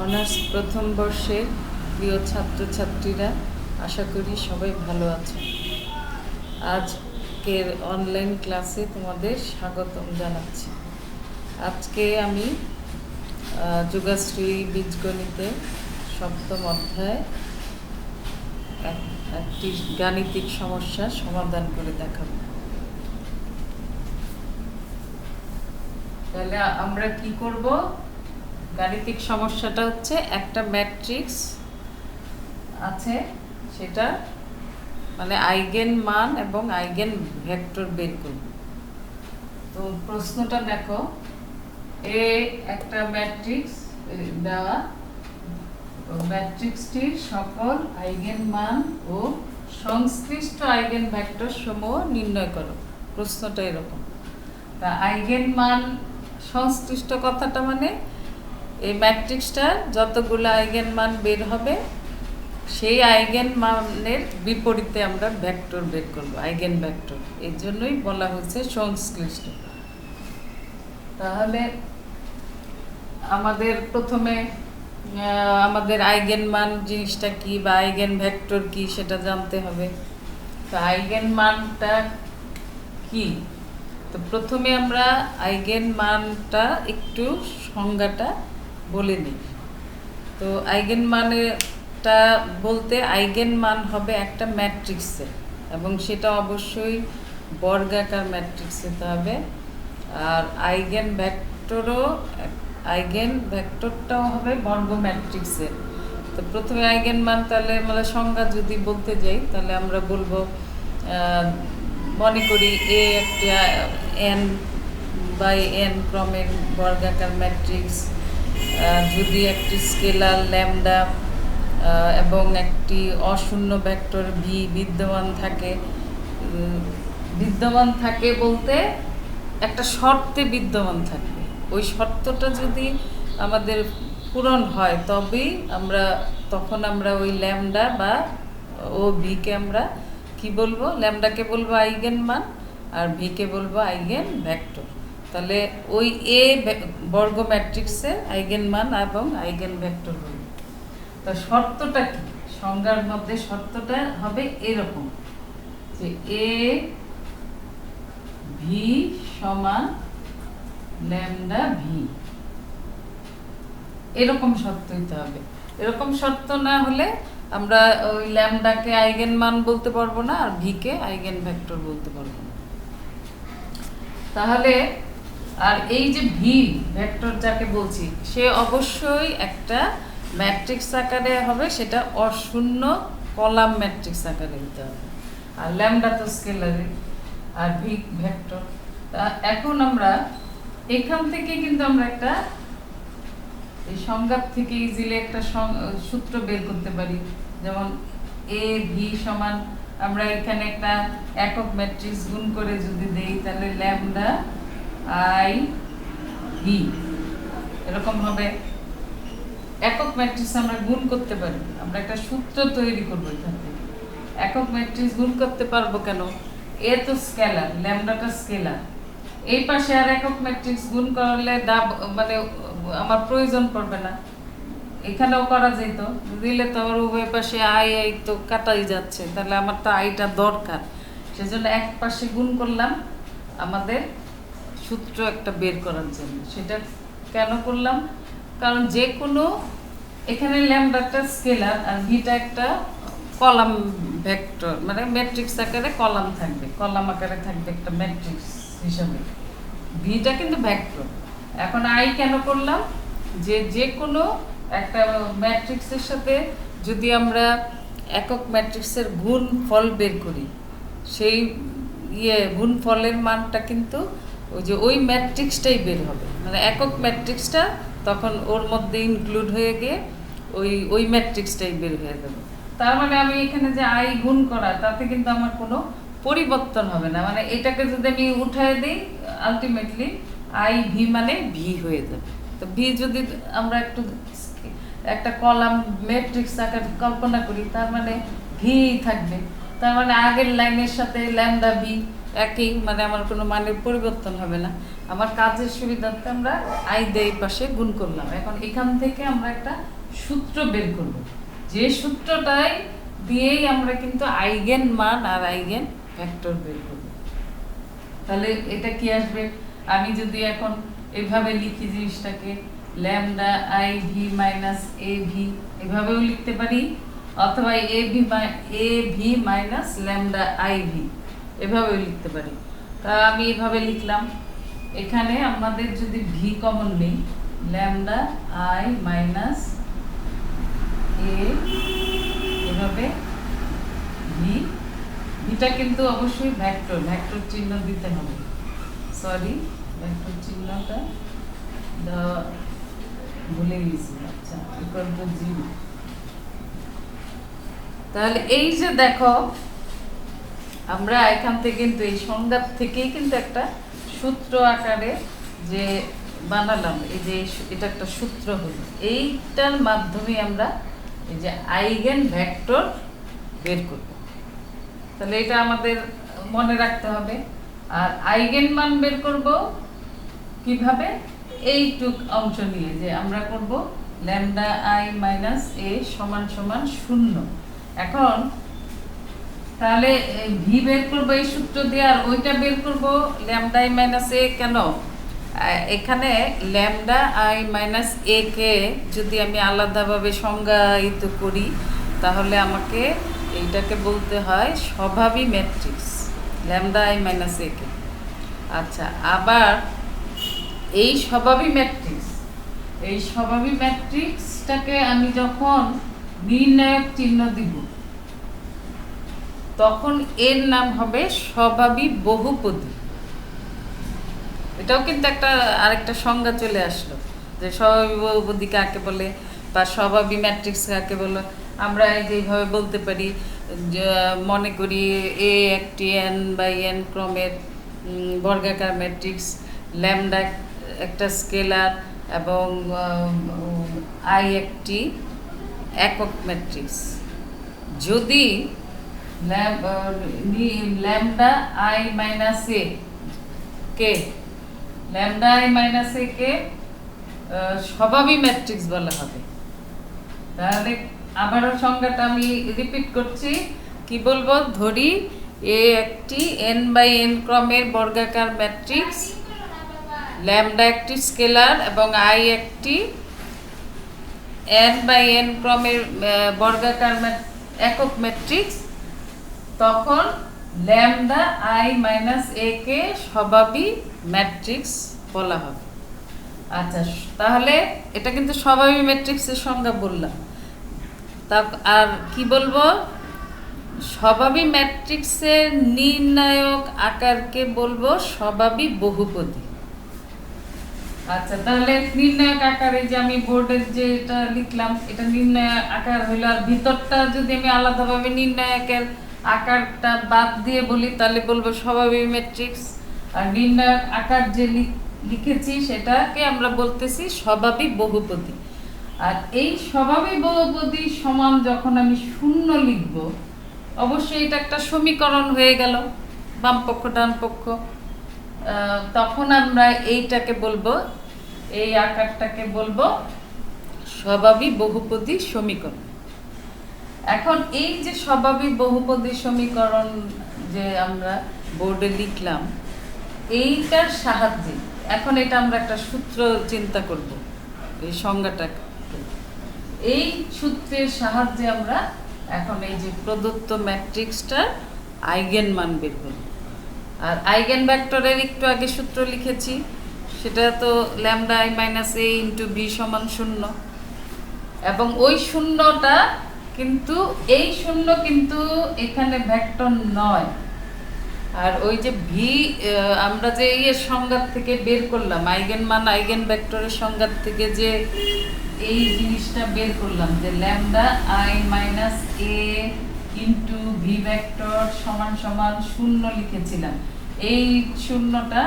Honours প্রথম বর্ষের প্রিয় ছাত্রছাত্রীরা, আশা করি সবাই ভালো আছে। আজকের অনলাইন ক্লাসে তোমাদের স্বাগতম জানাচ্ছি। আজকে আমি যোগাশ্রী বীজগণিতে সপ্তম অধ্যায় একটি গাণিতিক সমস্যার সমাধান করে দেখাবো। তাহলে আমরা কি করব? গাণিতিক সমস্যাটা হচ্ছে একটা ম্যাট্রিক্স আছে, সেটা মানে আইগেন মান এবং আইগেন ভেক্টর বের করব। তো প্রশ্নটা দেখো, এ একটা ম্যাট্রিক্স দেওয়া, ম্যাট্রিক্সটির সকল আইগেন মান ও সংশ্লিষ্ট আইগেন ভেক্টর সমূহ নির্ণয় করো। প্রশ্নটা এরকম। তা আইগেন মান সংশ্লিষ্ট কথাটা মানে এই ম্যাট্রিক্সটার যতগুলো আইগেন মান বের হবে সেই আইগেন মানের বিপরীতে আমরা ভেক্টর বের করব, আইগেন ভেক্টর। এই জন্যই বলা হচ্ছে সংশ্লিষ্ট। তাহলে আমাদের প্রথমে আমাদের আইগেন মান জিনিসটা কি বা আইগেন ভেক্টর কি সেটা জানতে হবে। তো আইগেন মানটা কি? তো প্রথমে আমরা আইগেন মানটা একটু সংজ্ঞাটা বলে নিই। তো আইগেন মানেটা বলতে আইগেন মান হবে একটা ম্যাট্রিক্সে, এবং সেটা অবশ্যই বর্গাকার ম্যাট্রিক্স হতে হবে। আর আইগেন ভেক্টরটাও হবে বর্গ ম্যাট্রিক্সের। তো প্রথমে আইগেন মান তাহলে মানে সংজ্ঞা যদি বলতে যাই তাহলে আমরা বলবো, মনে করি এ একটা এন বাই এন ক্রমের বর্গাকার ম্যাট্রিক্স, যদি একটি স্কেলার ল্যামডা এবং একটি অশূন্য ভেক্টর ভি বিদ্যমান থাকে বলতে একটা শর্তে বিদ্যমান থাকবে। ওই শর্তটা যদি আমাদের পূরণ হয় তখন আমরা ওই ল্যামডা বা ও ভিকে আমরা কি বলবো? ল্যামডাকে বলবো আইগেন মান আর ভিকে বলবো আইগেন ভেক্টর। তাহলে ওই এ বর্গ ম্যাট্রিক্সের আইগেন মান এবং আইগেন ভেক্টর হবে। তো শর্তটা কি? সংজ্ঞার মধ্যে শর্তটা হবে এরকম যে এ ভি সমান ল্যামডা ভি, এরকম শর্ত হইতে হবে। এরকম শর্ত না হলে আমরা ওই ল্যামডাকে আইগেন মান বলতে পারবো না আর ভিকে আইগেন ভেক্টর বলতে পারবো না। তাহলে আর এই যে ভি ভেক্টর যাকে বলছি সে অবশ্যই একটা ম্যাট্রিক্স আকারে হবে, সেটা অশূন্য কলাম ম্যাট্রিক্স আকারে হতে হবে। আর ল্যামডা তো স্কেলারে, আর ভি ভেক্টর। তা এখন আমরা এখান থেকে কিন্তু আমরা একটা এই সংজ্ঞা থেকে ইজিলি একটা সূত্র বের করতে পারি। যেমন এ ভি সমান, আমরা এখানে একটা একক ম্যাট্রিক্স গুণ করে যদি দেই তাহলে ল্যামডা আই ভি এরকম হবে। একক ম্যাট্রিক্স আমরা গুণ করতে পারি, আমরা একটা সূত্র তৈরি করবো এখান থেকে। একক ম্যাট্রিক্স গুণ করতে পারবো কেন? এ তো স্কেলার, ল্যামডাটা স্কেলার। এই পাশে আর একক ম্যাট্রিক্স গুণ করলে মানে আমার প্রয়োজন পড়বে না, এখানেও করা যেত। দিলে তো আমার উভয় পাশে আই তো কাটাই যাচ্ছে, তাহলে আমার তো আইটা দরকার। সেজন্য এক পাশে গুণ করলাম আমাদের সূত্র একটা বের করার জন্য। সেটা কেন করলাম? কারণ যে কোনো এখানে ল্যামডাটা স্কেলার আর ভিটা একটা কলাম ভেক্টর, মানে ম্যাট্রিক্স আকারে কলাম থাকবে, কলাম আকারে থাকবে একটা ম্যাট্রিক্স হিসাবে। ভিটা কিন্তু ভেক্টর। এখন আই কেন করলাম? যে কোনো একটা ম্যাট্রিক্সের সাথে যদি আমরা একক ম্যাট্রিক্সের গুণ ফল বের করি, সেই গুণ ফলের মানটা কিন্তু ওই ম্যাট্রিক্সটাই বের হবে। মানে একক ম্যাট্রিক্সটা তখন ওর মধ্যে ইনক্লুড হয়ে গিয়ে ওই ম্যাট্রিক্সটাই বের হয়ে যাবে। তার মানে আমি এখানে যে আই গুণ করা, তাতে কিন্তু আমার কোনো পরিবর্তন হবে না। মানে এটাকে যদি আমি উঠায় দিই, আলটিমেটলি আই ভি মানে ভি হয়ে যাবে। তো ভি যদি আমরা একটা কলাম ম্যাট্রিক্স আকার কল্পনা করি, তার মানে ভি থাকবে। তার মানে আগের লাইনের সাথে ল্যামডা ভি একই, মানে আমার কোনো মানের পরিবর্তন হবে না। আমার কাজের সুবিধার্থে আমরা আই দিয়ে এই পাশে গুণ করলাম। এখন এখান থেকে আমরা একটা সূত্র বের করব, যে সূত্রটাই দিয়েই আমরা কিন্তু আইগেন মান আর আইগেন ভেক্টর বের করব। তাহলে এটা কি আসবে, আমি যদি এখন এভাবে লিখি জিনিসটাকে lambda I V minus A V, এভাবেও লিখতে পারি, অথবা A V minus lambda I V এভাবেও লিখতে পারি। তা আমি এভাবে লিখলাম। এখানে আমাদের যদি ভি কমন নেই, ল্যামডা আই মাইনাস এ, এভাবে ভি, ভিটা কিন্তু অবশ্যই ভেক্টর, ভেক্টর চিহ্ন দিতে হবে, সরি ভেক্টর চিহ্নটা ভুলে গেছি। আচ্ছা, ইকুয়াল টু 0। তাহলে এই যে দেখো, আমরা এখান থেকে কিন্তু এই সংজ্ঞাত থেকেই কিন্তু একটা সূত্র আকারে যে বানালাম, এই যে এটা একটা সূত্র হলো, এইটার মাধ্যমে আমরা এই যে আইগেন ভেক্টর বের করব। তাহলে এটা আমাদের মনে রাখতে হবে। আর আইগেন মান বের করব কিভাবে, এইটুক অংশ নিয়ে যে আমরা করব ল্যামডা আই মাইনাস এ সমান সমান 0। এখন তাহলে ভি বের করবো এই সূত্র দিয়ে, আর ওইটা বের করবো ল্যামডা আই মাইনাস এ। কেন, এখানে ল্যামডা আই মাইনাস এ কে যদি আমি আলাদাভাবে সংজ্ঞায়িত করি, তাহলে আমাকে এইটাকে বলতে হয় স্বভাবী matrix, lambda I minus A কে। আচ্ছা, আবার এই স্বভাবী ম্যাট্রিক্সটাকে আমি যখন নির্ণায়ক চিহ্ন দিব, তখন এর নাম হবে স্বভাবী বহুপদী। এটাও কিন্তু একটা আরেকটা সংজ্ঞা চলে আসলো, যে স্বভাবী বহুপদী কাকে বলে বা স্বভাবী ম্যাট্রিক্স কাকে বলে। আমরা যেভাবে বলতে পারি, মনে করি এ একটি এন বাই এন ক্রমের বর্গাকার ম্যাট্রিক্স, ল্যামডা একটা স্কেলার এবং আই একটি একক ম্যাট্রিক্স। যদি ল্যামডা আই মাইনাস এ কে, ল্যামডা আই মাইনাস এ কে স্বভাবী ম্যাট্রিক্স বলা হবে। তাহলে আবারও সংজ্ঞাটা আমি রিপিট করছি, কি বলবো, ধরি এ একটি এন বাই এন ক্রমের বর্গাকার ম্যাট্রিক্স, ল্যামডা একটি স্কেলার এবং আই একটি এন বাই এন ক্রমের বর্গাকার একক ম্যাট্রিক্স, তখন ল্যামডা আই মাইনাস এ কে স্বভাবী ম্যাট্রিক্স বলা হবে। আচ্ছা, তাহলে এটা কিন্তু স্বভাবী ম্যাট্রিক্সের সংজ্ঞা বললাম। তা আর কি বলবো, স্বভাবী ম্যাট্রিক্সের নির্ণায়ক আকারকে বলবো স্বভাবী বহুপদী। আচ্ছা, তাহলে নির্ণায়ক আকারে যে আমি বোর্ডের যেটা লিখলাম, এটা নির্ণায়ক আকার হইলো। আর ভিতরটা যদি আমি আলাদাভাবে নির্ণায়কের আকারটা বাদ দিয়ে বলি, তাহলে বলবো স্বভাবী ম্যাট্রিক্স। আর নির্ণায়ক আকার যে লিখেছি সেটাকে আমরা বলতেছি স্বভাবী বহুপদী। আর এই স্বভাবী বহুপদী সমান যখন আমি 0 লিখব, অবশ্যই এটা একটা সমীকরণ হয়ে গেল, বাম পক্ষ ডান পক্ষ। তখন আমরা এইটাকে বলবো, এই আকারটাকে বলবো স্বভাবী বহুপদী সমীকরণ। এখন এই যে স্বভাবী বহুপদী সমীকরণ যে আমরা বোর্ডে লিখলাম, এইটার সাহায্যে এখন এটা আমরা একটা সূত্র চিন্তা করব, এই সংজ্ঞাটা, এই সূত্রের সাহায্যে আমরা এখন এই যে প্রদত্ত ম্যাট্রিক্সটার আইগেন মান বের করব। আর আইগেন ভেক্টরের একটু আগে সূত্র লিখেছি, সেটা তো lambda I minus A into V সমান 0। এবং ওই শূন্যটা কিন্তু, এই 0 কিন্তু এখানে ভেক্টর নয়। আর ওই যে ভি আমরা যে এর সংজ্ঞাত থেকে বের করলাম, আইগেন মান আইগেন ভেক্টরের সংজ্ঞাত থেকে যে এই জিনিসটা বের করলাম, যে lambda I minus A into V vector সমান সমান 0 লিখেছিলাম। এই 0টা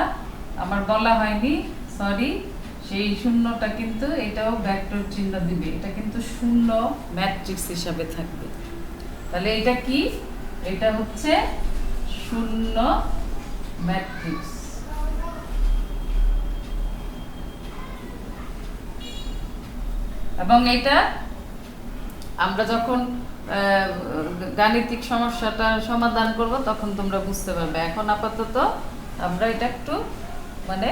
আমার বলা হয়নি, সরি, সেই 0টা কিন্তু এটাও ভেক্টর চিহ্ন দিবে, এটা কিন্তু 0 ম্যাট্রিক্স হিসাবে থাকবে। তাহলে এটা কি, এটা হচ্ছে 0 ম্যাট্রিক্স। এবং এটা আমরা যখন গাণিতিক সমস্যাটা সমাধান করব তখন তোমরা বুঝতে পারবে। এখন আপাতত আমরা এটা একটু মানে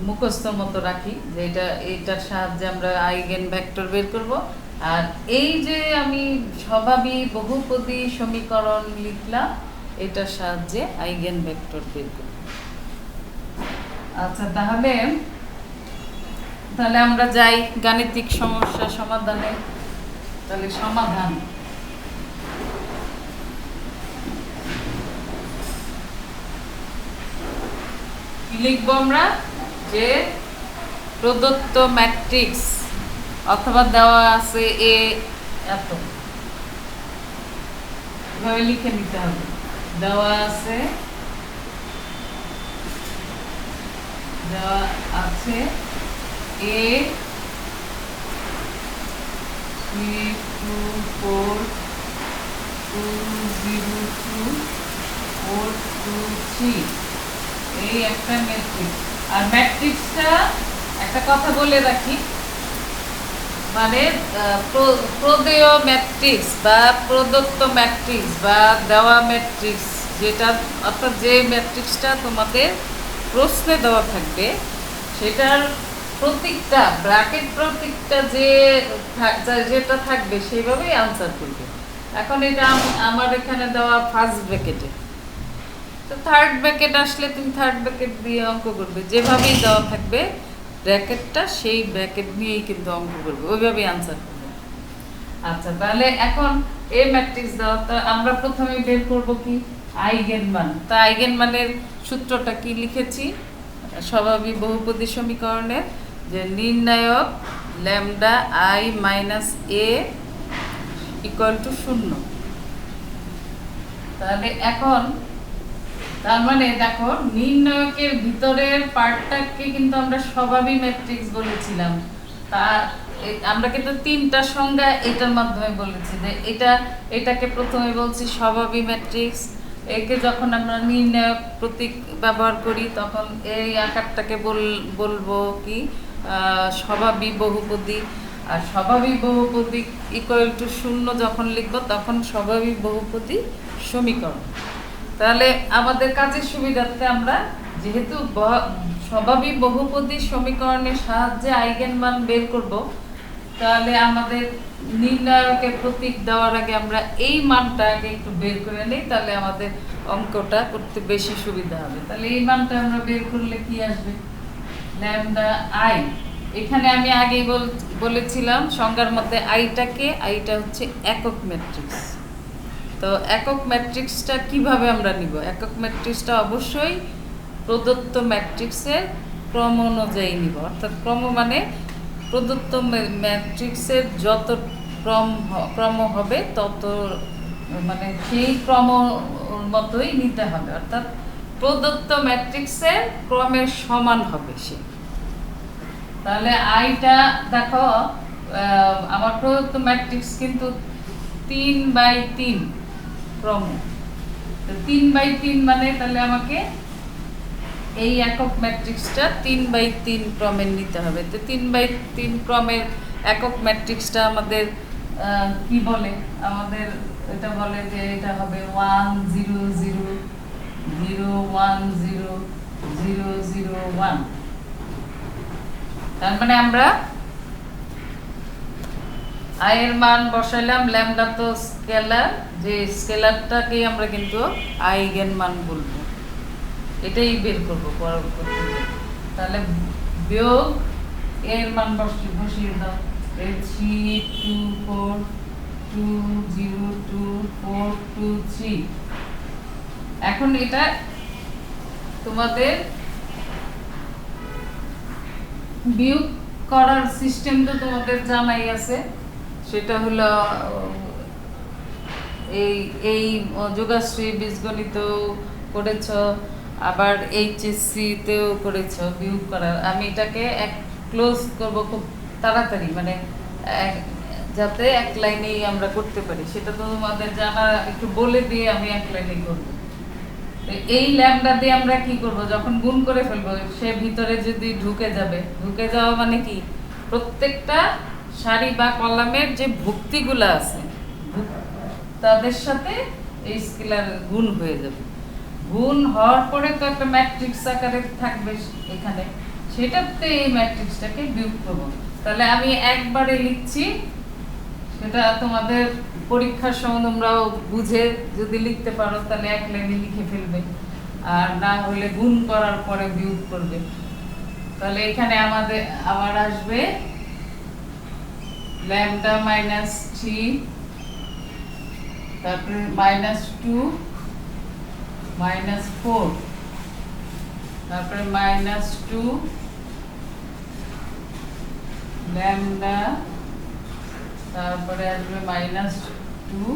মুখস্থ মতো রাখি যে এইটার সাহায্যে আমরা আইগেন ভেক্টর বের করব। আর এই যে আমি স্বভাবী বহুপদী সমীকরণ লিখলাম, এটার সাহায্যে আইগেন ভেক্টর বের করব। আচ্ছা, তাহলে আমরা যাই গাণিতিক সমস্যা সমাধানে। তাহলে সমাধান কি লিখব আমরা? যে প্রদত্ত ম্যাট্রিক্স অথবা দেওয়া আছে এ এত, এভাবে লিখে নিতে হবে। দেওয়া আছে A 3 2 4 2 0 2 4 2 3 এই একটা ম্যাট্রিক্স। আর ম্যাট্রিক্সটা একটা কথা বলে রাখি, মানে প্রদেয় ম্যাট্রিক্স বা প্রদত্ত ম্যাট্রিক্স বা দেওয়া ম্যাট্রিক্স, যেটা অর্থাৎ যে ম্যাট্রিক্সটা তোমাদের প্রশ্নে দেওয়া থাকবে সেটার প্রতীকটা ব্র্যাকেট প্রতীকটা যেটা থাকবে সেইভাবেই আনসার করবে। এখন এটা আমার এখানে দেওয়া ফার্স্ট ব্র্যাকেটে, তো থার্ড ব্র্যাকেট আসলে তুমি থার্ড ব্র্যাকেট দিয়ে অঙ্ক করবে, যেভাবেই দেওয়া থাকবে ব্র্যাকেটটা সেই ব্র্যাকেট নিয়েই কিন্তু অঙ্ক করবে, ওইভাবেই আনসার করবে। আচ্ছা, তাহলে এখন এই ম্যাট্রিক্স দেওয়া, তো আমরা প্রথমে বের করব কি আইগেন মান। তা আইগেন মানের সূত্রটা কি লিখেছি স্বভাবী বহুপদী সমীকরণের, যে নির্ণায়ক lambda I minus A equal to 0। তাহলে এখন তার মানে দেখো নির্ণায়কের ভিতরের পার্টটাকে কিন্তু আমরা স্বভাবী ম্যাট্রিক্স বলেছিলাম। তা আমরা কিন্তু তিনটা সংজ্ঞা এটার মাধ্যমে বলেছি, যে এটাকে প্রথমে বলছি স্বভাবী ম্যাট্রিক্স। একে যখন আমরা নির্ণায়ক প্রতীক ব্যবহার করি তখন এই আকারটাকে বলবো কি স্বভাবী বহুপদী। আর স্বভাবী বহুপদী ইকুয়াল টু 0 যখন লিখবো তখন স্বভাবী বহুপদী সমীকরণ। তাহলে আমাদের কাজের সুবিধার্থে আমরা যেহেতু স্বভাবী বহুপদী সমীকরণের সাহায্যে আইগেন মান বের করব, তাহলে আমাদের নির্ণায়কের প্রতীক দেওয়ার আগে আমরা এই মানটা আগে একটু বের করে নিই, তাহলে আমাদের অঙ্কটা করতে বেশি সুবিধা হবে। তাহলে এই মানটা আমরা বের করলে কি আসবে? Lambda I. এখানে আমি আগেই বলেছিলাম সংজ্ঞার মধ্যে আইটা হচ্ছে একক ম্যাট্রিক্স। তো একক ম্যাট্রিক্সটা কিভাবে আমরা নিব? একক ম্যাট্রিক্সটা অবশ্যই প্রদত্ত ম্যাট্রিক্সের ক্রম অনুযায়ী নিব। অর্থাৎ ক্রম মানে প্রদত্ত ম্যাট্রিক্সের যত ক্রম হবে তত মানে সেই ক্রম মতোই নিতে হবে। অর্থাৎ প্রদত্ত ম্যাট্রিক্সের ক্রমের সমান হবে সে। তাহলে আইটা দেখো আমার প্রদত্ত ম্যাট্রিক্স কিন্তু 3/3 ক্রম। 3/3 মানে তাহলে আমাকে এই একক ম্যাট্রিক্সটা 3/3 ক্রমের নিতে হবে। তো 3/3 ক্রমের একক ম্যাট্রিক্সটা আমাদের কি বলে? আমাদের এটা বলে যে এটা হবে 1 0 0 0 1 0 0 0 1। তার মানে আমরা আই এর মান বসাইলাম, ল্যামডা তো স্কেলার, যে স্কেলারটাকে আমরা কিন্তু আইগেন মান বলবো, এটাই বের করবো পরবর্তীতে। তাহলে বিয়োগ এর মান বসিয়ে দাও, 3 2 4 2 0 2 4 2 3। এখন এটা তোমাদের বিয়োগ করার সিস্টেম তো তোমাদের জানাই আছে, সেটা হলো এই যোগাশ্রী বীজগণিত করেছ, আবার এইচএসসিতেও করেছ বিয়োগ করার। আমি এটাকে ক্লোজ করব খুব তাড়াতাড়ি, মানে যাতে এক লাইনেই আমরা করতে পারি, সেটা তো তোমাদের জানা, একটু বলে দিয়ে আমি এক লাইনেই করব। এই ল্যামডা দিয়ে আমরা কি করব? যখন গুণ করে ফেলবো সে ভিতরে যদি ঢুকে যাবে, ঢুকে যাওয়া মানে কি প্রত্যেকটা সারি বা কলামের যে ভুক্তিগুলো আছে তাদের সাথে এই স্কেলার গুণ হয়ে যাবে। গুণ হওয়ার পরে তো একটা ম্যাট্রিক্স আকারে থাকবে এখানে, সেটাতে এই ম্যাট্রিক্সটাকে বিয়োগ করবো। তাহলে আমি একবারে লিখছি, সেটা তোমাদের পরীক্ষার সময় তোমরাও বুঝে যদি লিখতে পারো তাহলে এক লাইনে লিখে ফেলবে, আর না হলে গুণ করার পরে বিয়োগ করবে। তাহলে এখানে আমাদের আবার আসবে ল্যামডা মাইনাস 3, তারপরে -2 -4, তারপরে -2 ল্যামডা, তারপরে আসবে -2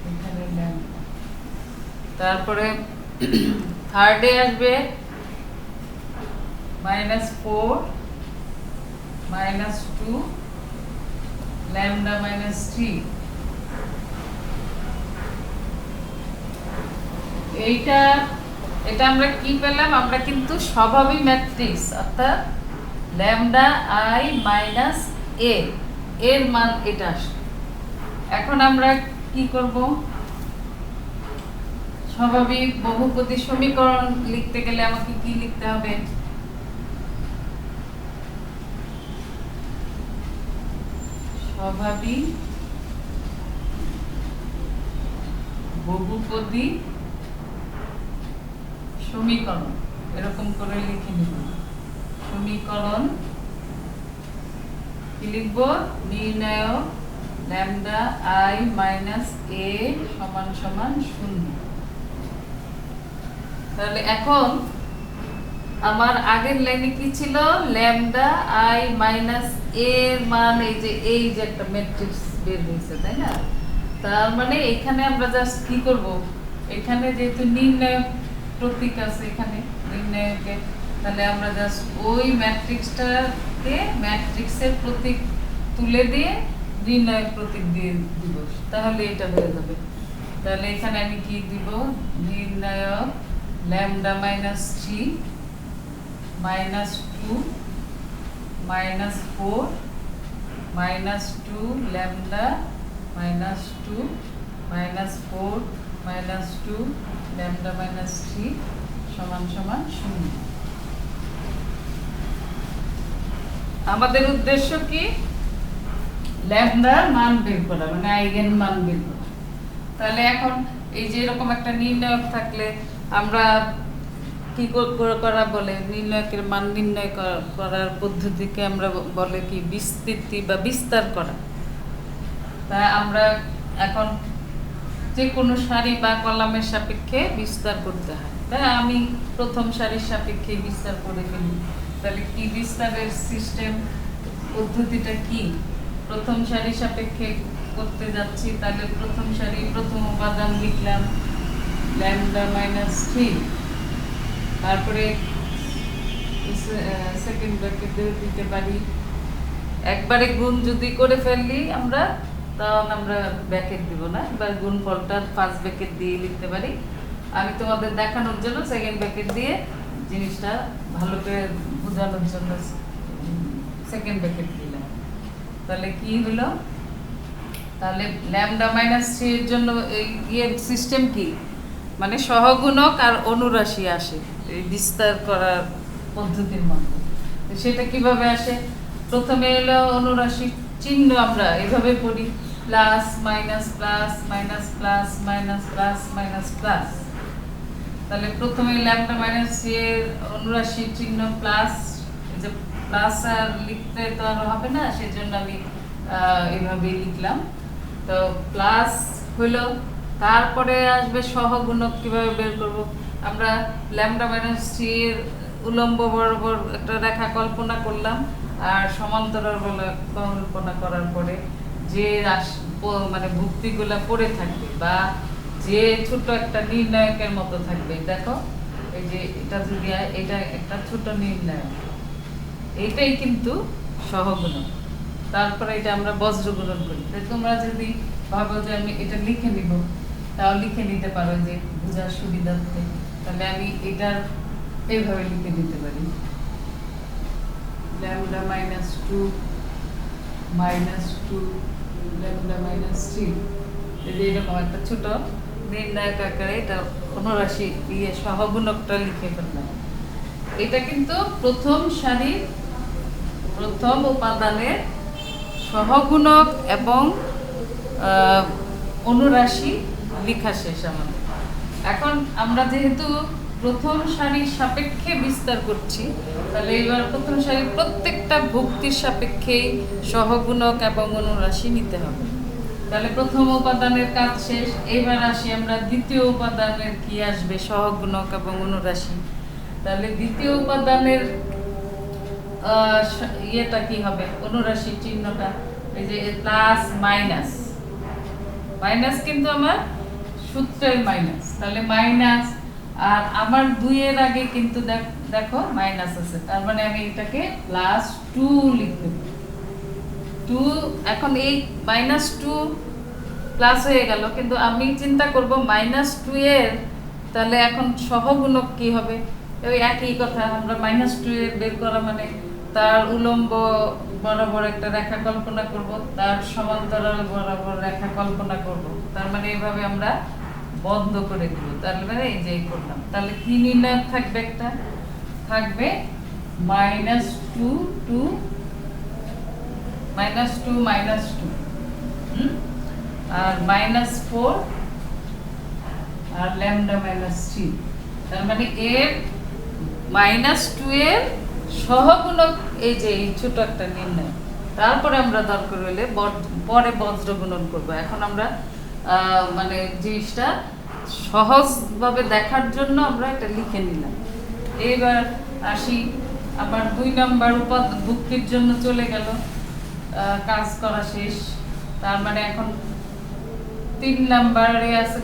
এখানে ল্যামডা, তারপরে থার্ডে আসবে -4 -2 ল্যামডা -3। এটা আমরা কি পেলাম? আমরা কিন্তু স্বভাবী ম্যাট্রিক্স, অর্থাৎ ল্যামডা আই মাইনাস এ এর মান এটা আসে। এখন আমরা কি করব? স্বাভাবিক বহুপদী সমীকরণ লিখতে গেলে আমাকে কি লিখতে হবে? স্বাভাবিক বহুপদী সমীকরণ এরকম করে লিখে নিব। সমীকরণ কি লিখব? নির্ণায়ক ল্যামডা আই মাইনাস এ সমান সমান 0। তাহলে এখন আমার আগের লাইনে কি ছিল? ল্যামডা আই মাইনাস এর মান এই যে একটা ম্যাট্রিক্স বের হয়েছে, তাই না? তার মানে এখানে আমরা জাস্ট কি করব? এখানে যেহেতু নির্ণায়ক প্রতীক আছে, এখানে নির্ণায়কে, তাহলে আমরা জাস্ট ওই ম্যাট্রিক্সটাকে ম্যাট্রিক্সের প্রতীক তুলে দিয়ে নির্ণায়ক প্রতীক দিয়ে দিব, তাহলে এটা হয়ে যাবে। তাহলে এখানে আমি কি দিব? নির্ণায়ক ল্যামডা -3 -2 -4 -2 ল্যামডা -2 -4 -2 ল্যামডা -3 সমান সমান 0। আমাদের উদ্দেশ্য কি? ল্যামডার মান বের করা, মানে আইগেন মান বের করা। তাহলে এখন এই যে এরকম একটা নির্ণায়ক থাকলে আমরা কি করা বলে? নির্ণায়কের মান নির্ণয় করার পদ্ধতিকে আমরা বলে কি? বিস্তৃতি বা বিস্তার করা। তাই আমরা এখন যে কোনো সারি বা কলামের সাপেক্ষে বিস্তার করতে হয়। তাই আমি প্রথম সারির সাপেক্ষে বিস্তার করে ফেলি। তাহলে কি বিস্তারের সিস্টেম পদ্ধতিটা কি? প্রথম সারির সাপেক্ষে করতে যাচ্ছি, তাহলে প্রথম সারি প্রথম উপাদান লিখলাম ল্যামডা -3, তারপরে সেকেন্ড ব্র্যাকেট দিতে পারি। একবারে গুণ যদি করে ফেললি আমরা, তখন আমরা ব্র্যাকেট দিব না, এবার গুণফলটা ফার্স্ট ব্র্যাকেট দিয়ে লিখতে পারি। আমি তোমাদের দেখানোর জন্য সেকেন্ড ব্র্যাকেট দিয়ে জিনিসটা ভালো করে বোঝানোর জন্য সেকেন্ড ব্র্যাকেট দিলাম। তাহলে কি হলো? তাহলে ল্যামডা -3 এর জন্য এই সিস্টেম কি? মানে সহগুণক আর অনুরাশি আসে এই বিস্তার করার পদ্ধতির মধ্যে। সেটা কিভাবে আসে? প্রথমে এলো অনুরাশি চিহ্ন, আমরা এভাবে পড়ি plus minus plus minus plus minus plus minus plus. তাহলে প্রথমে ল্যামডা -3 এর অনুরাশি চিহ্ন প্লাস, যে প্লাস আর লিখতে তো আর হবে না, সেজন্য আমি এইভাবে লিখলাম। তো প্লাস হলো, তারপরে আসবে সহগুণক। কিভাবে বের করব? আমরা ল্যামডা -3 এর উলম্ব বরাবর একটা রেখা কল্পনা করলাম, আর সমান্তরাল কল্পনা করার পরে যে মানে ভুক্তিগুলা পড়ে থাকবে বা যে ছোট একটা নির্ণায়কের মতো থাকবে, দেখো এই যে এটা যদি এটা একটা ছোট নির্ণায়ক, এইটাই কিন্তু সহগুণক। তারপরে এটা আমরা বজ্রগুণন করি। তোমরা যদি ভাবো যে আমি এটা লিখে নিব, তাও লিখে নিতে পারো যে বোঝার সুবিধার্থে। তাহলে আমি এটার এইভাবে লিখে দিতে পারি, lambda minus 2 minus 2 lambda minus 3। এই যে এরকম একটা ছোট নির্ণায়ক আকারে এটা অনুরাশি দিয়ে সহগুণকটা লিখে ফেললাম। এটা কিন্তু প্রথম সারির প্রথম উপাদানের সহগুণক এবং অনুরাশি লেখা শেষ আমাদের। এখন আমরা যেহেতু প্রথম সারির সাপেক্ষে বিস্তার করছি, তাহলে এবার প্রথম সারির প্রত্যেকটা ভুক্তির সাপেক্ষেই সহগুণক এবং অনুরাশি নিতে হবে। তাহলে প্রথম উপাদানের কাজ শেষ। এবার আসি আমরা দ্বিতীয় উপাদানের কি আসবে, সহগুণক এবং অনুরাশি। তাহলে দ্বিতীয় উপাদানের ইয়েটা কি হবে, অনুরাশি চিহ্নটা এই যে প্লাস মাইনাস, মাইনাস কিন্তু আমার সূত্রের মাইনাস, তাহলে মাইনাস। আর আমার 2 এর আগে কিন্তু দেখো মাইনাস আছে, তার মানে আমি এটাকে প্লাস 2 লিখব। 2 এখন এই মাইনাস 2 প্লাস হয়ে গেল, কিন্তু আমি চিন্তা করব মাইনাস 2 এর তাহলে এখন সহগুণক কি হবে। ওই একই কথা, আমরা মাইনাস 2 এর বের করা মানে তার উলম্ব বরাবর একটা রেখা কল্পনা করব, তার সমান্তরাল বরাবর রেখা কল্পনা করব। তার মানে এইভাবে আমরা বন্ধ করে দিব। তার মানে এই যে করলাম, তাহলে কি নির্ণয় থাকবে, একটা থাকবে মাইনাস 2 2 মাইনাস 2 মাইনাস 2 আর মাইনাস 4 আর ল্যামডা মাইনাস 3। তার মানে এর মাইনাস 2 এর সহগুণক এই যে এই ছোট একটা নির্ণয়। তারপরে আমরা দরকার হলে পরে বজ্র গুণন করব। এখন আমরা মানে জিনিসটা সহজভাবে দেখার জন্য আমরা এটা লিখে নিলাম। এইবার আসি আবার 2 নম্বর ভুক্তির জন্য চলে গেল, কাজ করা শেষ। তার মানে এখন 3 নম্বরে আছে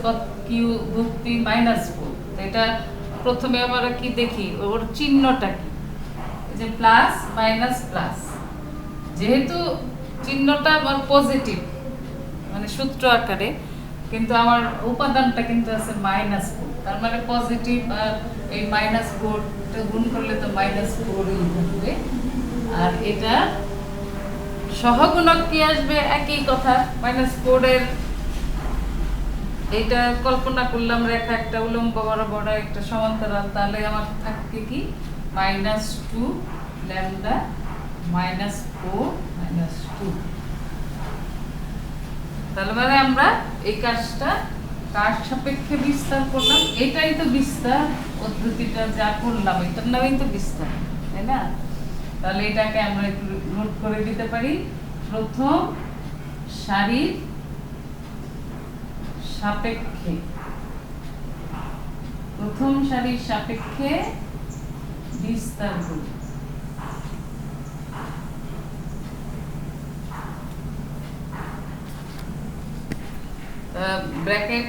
কিউ ভুক্তি মাইনাস 4। এটা প্রথমে আমরা কি দেখি, ওর চিহ্নটা কি, যে প্লাস মাইনাস প্লাস। যেহেতু চিহ্নটা আমার পজিটিভ মানে সূত্র আকারে, কিন্তু আমার উপাদানটা কিন্তু আছে মাইনাস 4, তার মানে পজিটিভ আর এই মাইনাস 4 গুণ করলে তো মাইনাস 4ই থাকবে। আর এটা সহগুণক কি আসবে, একই কথা, মাইনাস 4 এর এইটা কল্পনা করলাম রেখা একটা উলম্ব বরাবর একটা সমান্তরাল, তাহলে আমার থাকবে কি মাইনাস 2 ল্যামডা মাইনাস 4 মাইনাস 2। তাহলে মানে আমরা এই কাজটা কার সাপেক্ষে বিস্তার করলাম, এটাই তো বিস্তার পদ্ধতিটা যা করলাম, এটার নামেই তো বিস্তার, তাই না? তাহলে এটাকে আমরা একটু নোট করে দিতে পারি, প্রথম সারির সাপেক্ষে, প্রথম সারির সাপেক্ষে বিস্তার করি। ব্র্যাকেট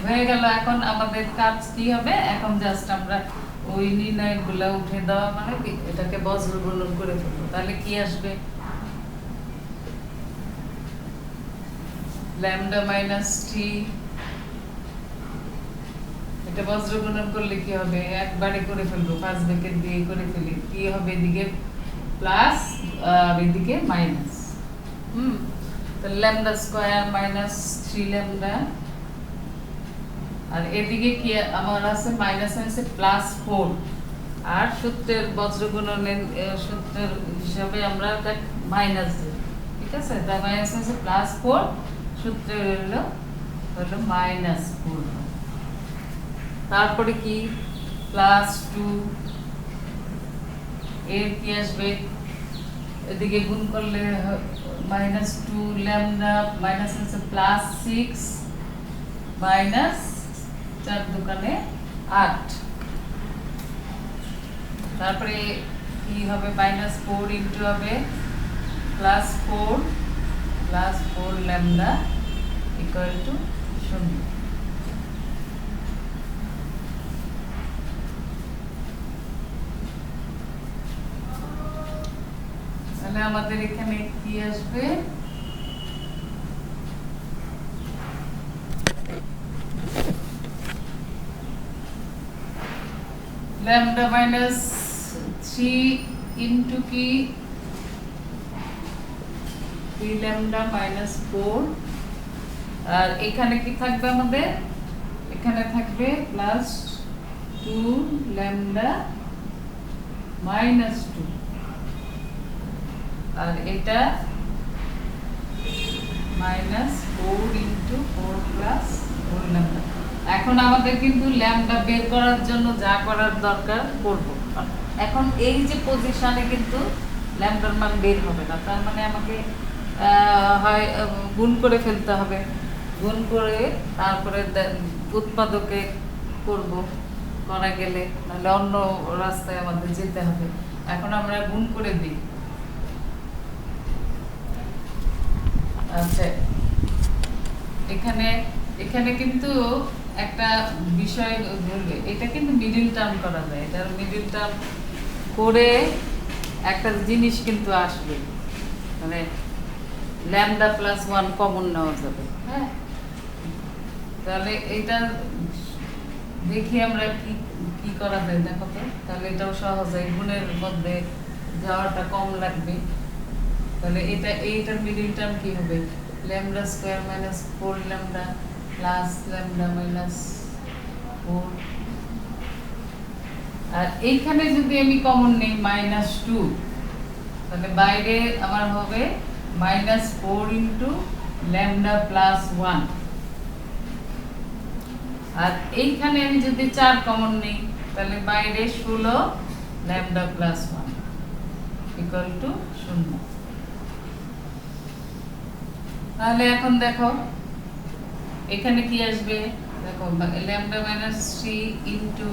হয়ে গেল। এখন আমাদের কাজ কি হবে, এখন জাস্ট আমরা ওই নির্ণয়গুলো উঠে দেওয়া, মানে এটাকে বজ্র গুণন করে ফেলবো। তাহলে কি আসবে, ল্যামডা মাইনাস 3, এটা বজ্র গুণন করলে কি হবে, একবারে করে ফেলবো, 5 ব্র্যাকেট দিয়ে করে ফেলি, কি হবে এদিকে প্লাস আর এদিকে মাইনাস। তাহলে ল্যামডা স্কয়ার মাইনাস 3 ল্যামডা, আর এদিকে কি আমার আছে মাইনাস আছে প্লাস 4, আর সূত্রের বজ্র গুণনের সূত্রের হিসাবে আমরা এটা মাইনাস দিই, ঠিক আছে? তার মাইনাস আছে প্লাস 4, সূত্রের হলো মাইনাস 4। তারপরে কি প্লাস 2, এর কি আসবে, এদিকে গুণ করলে মাইনাস 2 ল্যামডা মাইনাস আছে প্লাস 6 মাইনাস 4 দুগুণে 8। তারপরে কি হবে, মাইনাস 4 ইন্টু হবে প্লাস 4 ল্যামডা ইকুয়াল টু 0। তাহলে আমাদের এখানে কি আসবে, ল্যামডা মাইনাস 3 ইন্টু কি 3 ল্যামডা মাইনাস 4, আর এখানে কি থাকবে আমাদের, এখানে থাকবে প্লাস 2 ল্যামডা মাইনাস 2, আর এটা মাইনাস 4 ইন্টু 4 প্লাস 4 ল্যামডা। এখন আমাদের কিন্তু ল্যামডা বের করার জন্য যা করার দরকার করব। এখন এই যে পজিশনে কিন্তু ল্যামডার মান বের হবে না, তার মানে আমাকে হয় গুণ করে ফেলতে হবে, গুণ করে তারপরে উৎপাদকে করব, করা গেলে নাহলে অন্য রাস্তায় আমাদের যেতে হবে। এখন আমরা গুণ করে দিই। আচ্ছা, এখানে এখানে কিন্তু একটা বিষয় ধরবে, এটা কিন্তু মিডিল টার্ম করা যায়, এটার মিডিল টার্ম করে একটা জিনিস কিন্তু আসবে, মানে ল্যামডা প্লাস 1 কমন নেওয়া যাবে। হ্যাঁ, তাহলে এটা দেখি আমরা কি কি করা যায়, দেখো তো। তাহলে এটাও সহজ হয়, গুণের মধ্যে যাওয়াটা কম লাগবে। তাহলে এটা এইটার মিডিল টার্ম কি হবে, lambda square minus 4 lambda plus lambda minus 4, আর এইখানে যদি আমি কমন নেই মাইনাস 2, তাহলে বাইরে আমার হবে মাইনাস 4 ইন্টু ল্যামডা প্লাস 1, আর এইখানে আমি যদি 4 কমন নেই, তাহলে বাইরে 16 ল্যামডা প্লাস 1 ইকুয়াল টু 0। তাহলে এখন দেখো এখানে কি আসবে, দেখো ল্যামডা মাইনাস 3 ইন্টু,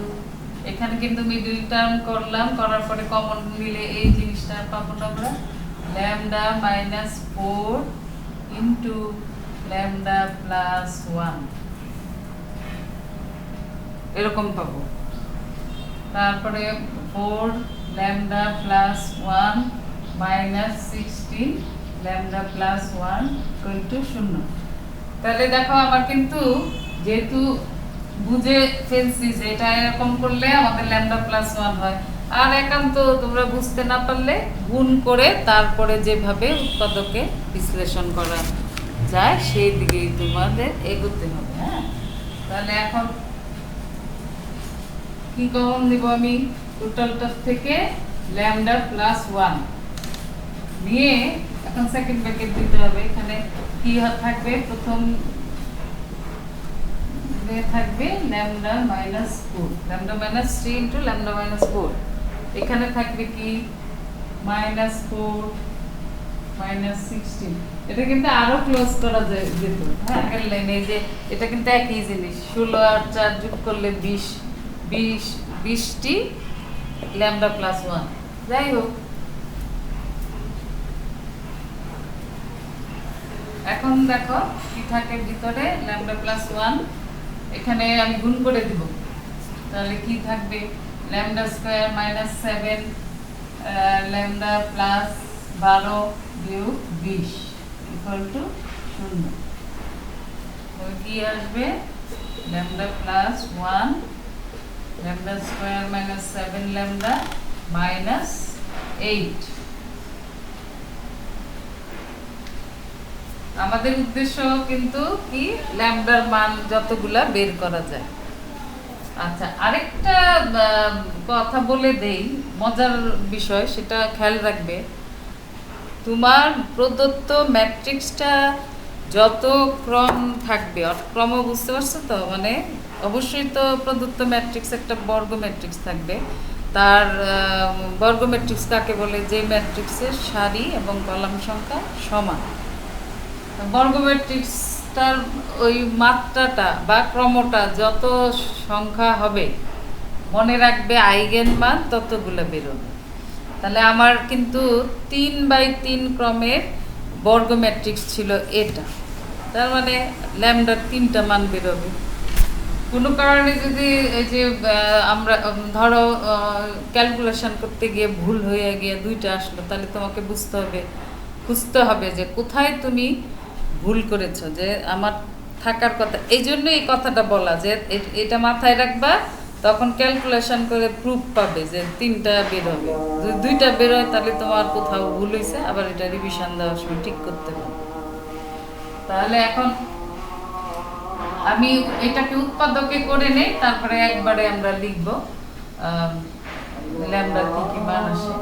এখানে কিন্তু মিডল টার্ম করলাম, করার পরে কমন নিলে এই জিনিসটা পাবো না আমরা, lambda minus 4 into lambda plus 1 এরকম পাবো। তারপরে 4 lambda plus 1 minus 16 lambda plus 1 equal to 0। তাহলে দেখো আমার কিন্তু যেহেতু বুঝে ফেলছি যে এটা এরকম করলে আমাদের ল্যামডা প্লাস 1 হয়, আর একান্ত তোমরা বুঝতে না পারলে গুণ করে তারপরে যেভাবে উৎপাদকে বিশ্লেষণ করা যায় সেই দিকেই তোমাদের এগোতে হবে। হ্যাঁ, তাহলে এখন কি কমন দিব আমি, টোটালটা থেকে ল্যামডা প্লাস 1 নিয়ে এখন সেকেন্ড ব্র্যাকেট দিতে হবে। এখানে কি থাকবে, প্রথম থাকবে lambda minus 4, lambda minus 3 into lambda minus 4, এখানে থাকবে কি মাইনাস 4 মাইনাস 16, এটা কিন্তু আরো ক্লোজ করা যেত। হ্যাঁ, আগের লাইনে যে এটা কিন্তু একই জিনিস, 16 আর 4 যোগ করলে 20টি ল্যামডা প্লাস 1। যাই হোক, এখন দেখো কি থাকে ভিতরে, ল্যামডা প্লাস 1, এখানে আমি গুণ করে দিব, তাহলে কি থাকবে lambda square minus 7 lambda plus 12 বিয়োগ 20 ইকুয়াল টু 0। কি আসবে, lambda plus 1 lambda square minus 7 lambda minus 8। আমাদের উদ্দেশ্য কিন্তু কি, ল্যামডার মান যতগুলা বের করা যায়। আচ্ছা, আরেকটা কথা বলে দেই, মজার বিষয়, সেটা খেয়াল রাখবে। তোমার প্রদত্ত ম্যাট্রিক্সটা যত ক্রম থাকবে, ক্রম বুঝতে পারছো তো, মানে অবশ্যই তো প্রদত্ত ম্যাট্রিক্স একটা বর্গ ম্যাট্রিক্স থাকবে, তার বর্গ ম্যাট্রিক্স কাকে বলে, যে ম্যাট্রিক্সের সারি এবং কলাম সংখ্যা সমান। বর্গ ম্যাট্রিক্সটার ওই মাত্রাটা বা ক্রমটা যত সংখ্যা হবে, মনে রাখবে আইগেন মান ততগুলো বেরোবে। তাহলে আমার কিন্তু 3/3 ক্রমের বর্গ ম্যাট্রিক্স ছিল এটা, তার মানে ল্যামডার 3টা মান বেরোবে। কোনো কারণে যদি এই যে আমরা ধরো ক্যালকুলেশন করতে গিয়ে ভুল হয়ে গিয়ে 2টা আসলো, তাহলে তোমাকে খুঁজতে হবে যে কোথায় তুমি ভুল করেছো, যে আমার থাকার কথা। এই জন্য এই কথাটা বলা যে এটা মাথায় রাখবা তখন ক্যালকুলেশন করে প্রুফ পাবে যে 3টা বের হবে। যদি 2টা বের হয় তাহলে তোমার কোথাও ভুল হয়েছে, আবার এটা রিভিশন দেওয়ার সময় ঠিক করতে হবে। তাহলে এখন আমি এটাকে উৎপাদকে করে নেই, তারপরে একবারে আমরা লিখব ল্যামডা কি কি মান আসে।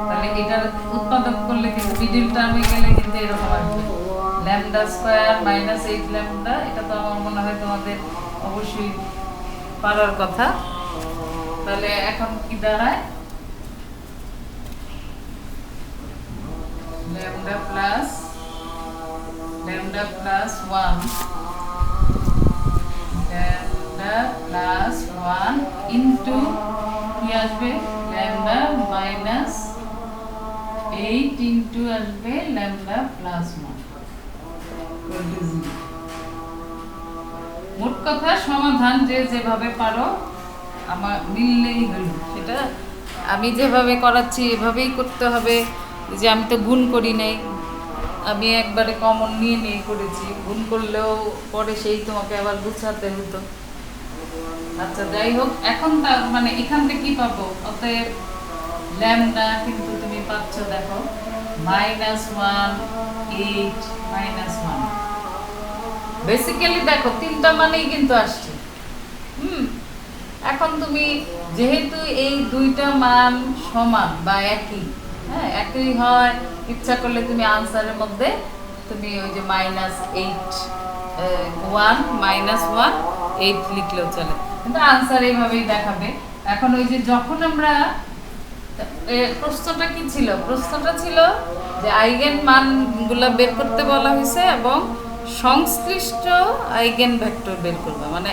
তাহলে এটার উৎপাদক করলে কিন্তু মিডল টার্মে গেলে কিন্তু এরকম আসবে ল্যামডা স্কয়ার মাইনাস 8 ল্যামডা। এটা তো আমার মনে হয় তোমাদের অবশ্যই পারার কথা। তাহলে এখন কি দাঁড়ায় lambda plus 1 lambda plus 1 into কি আসবে ল্যামডা মাইনাস 8 ইনটু আসবে ল্যামডা প্লাস 1। মোট কথা সমাধান যে যেভাবে পারো আমার মিললেই হলো। সেটা আমি যেভাবে করাচ্ছি এভাবেই করতে হবে। যে আমি তো গুণ করি নাই, আমি একবারে কমন নিয়ে নিয়ে করেছি। গুণ করলেও পরে সেই তোমাকে আবার গুছাতে হতো। আচ্ছা যাই হোক, এখন তার মানে এখান থেকে কি পাবো? অতএব ল্যামডা কিন্তু তুমি পাচ্ছ দেখো -1 8 -1। বেসিক্যালি দেখো 3টা মানেই কিন্তু আসছে। এখন তুমি যেহেতু এই 2টা মান সমান বা একই, হ্যাঁ একই হয়, ইচ্ছা করলে তুমি আনসারের মধ্যে তুমি ওই যে -1 লিখলেও চলে, কিন্তু আনসার এইভাবেই দেখাবে। এখন ওই যে যখন আমরা প্রশ্নটা কি ছিল? প্রশ্নটা ছিল যে আইগেন মানগুলো বের করতে বলা হয়েছে এবং সংশ্লিষ্ট আইগেন ভেক্টর বের করবে। মানে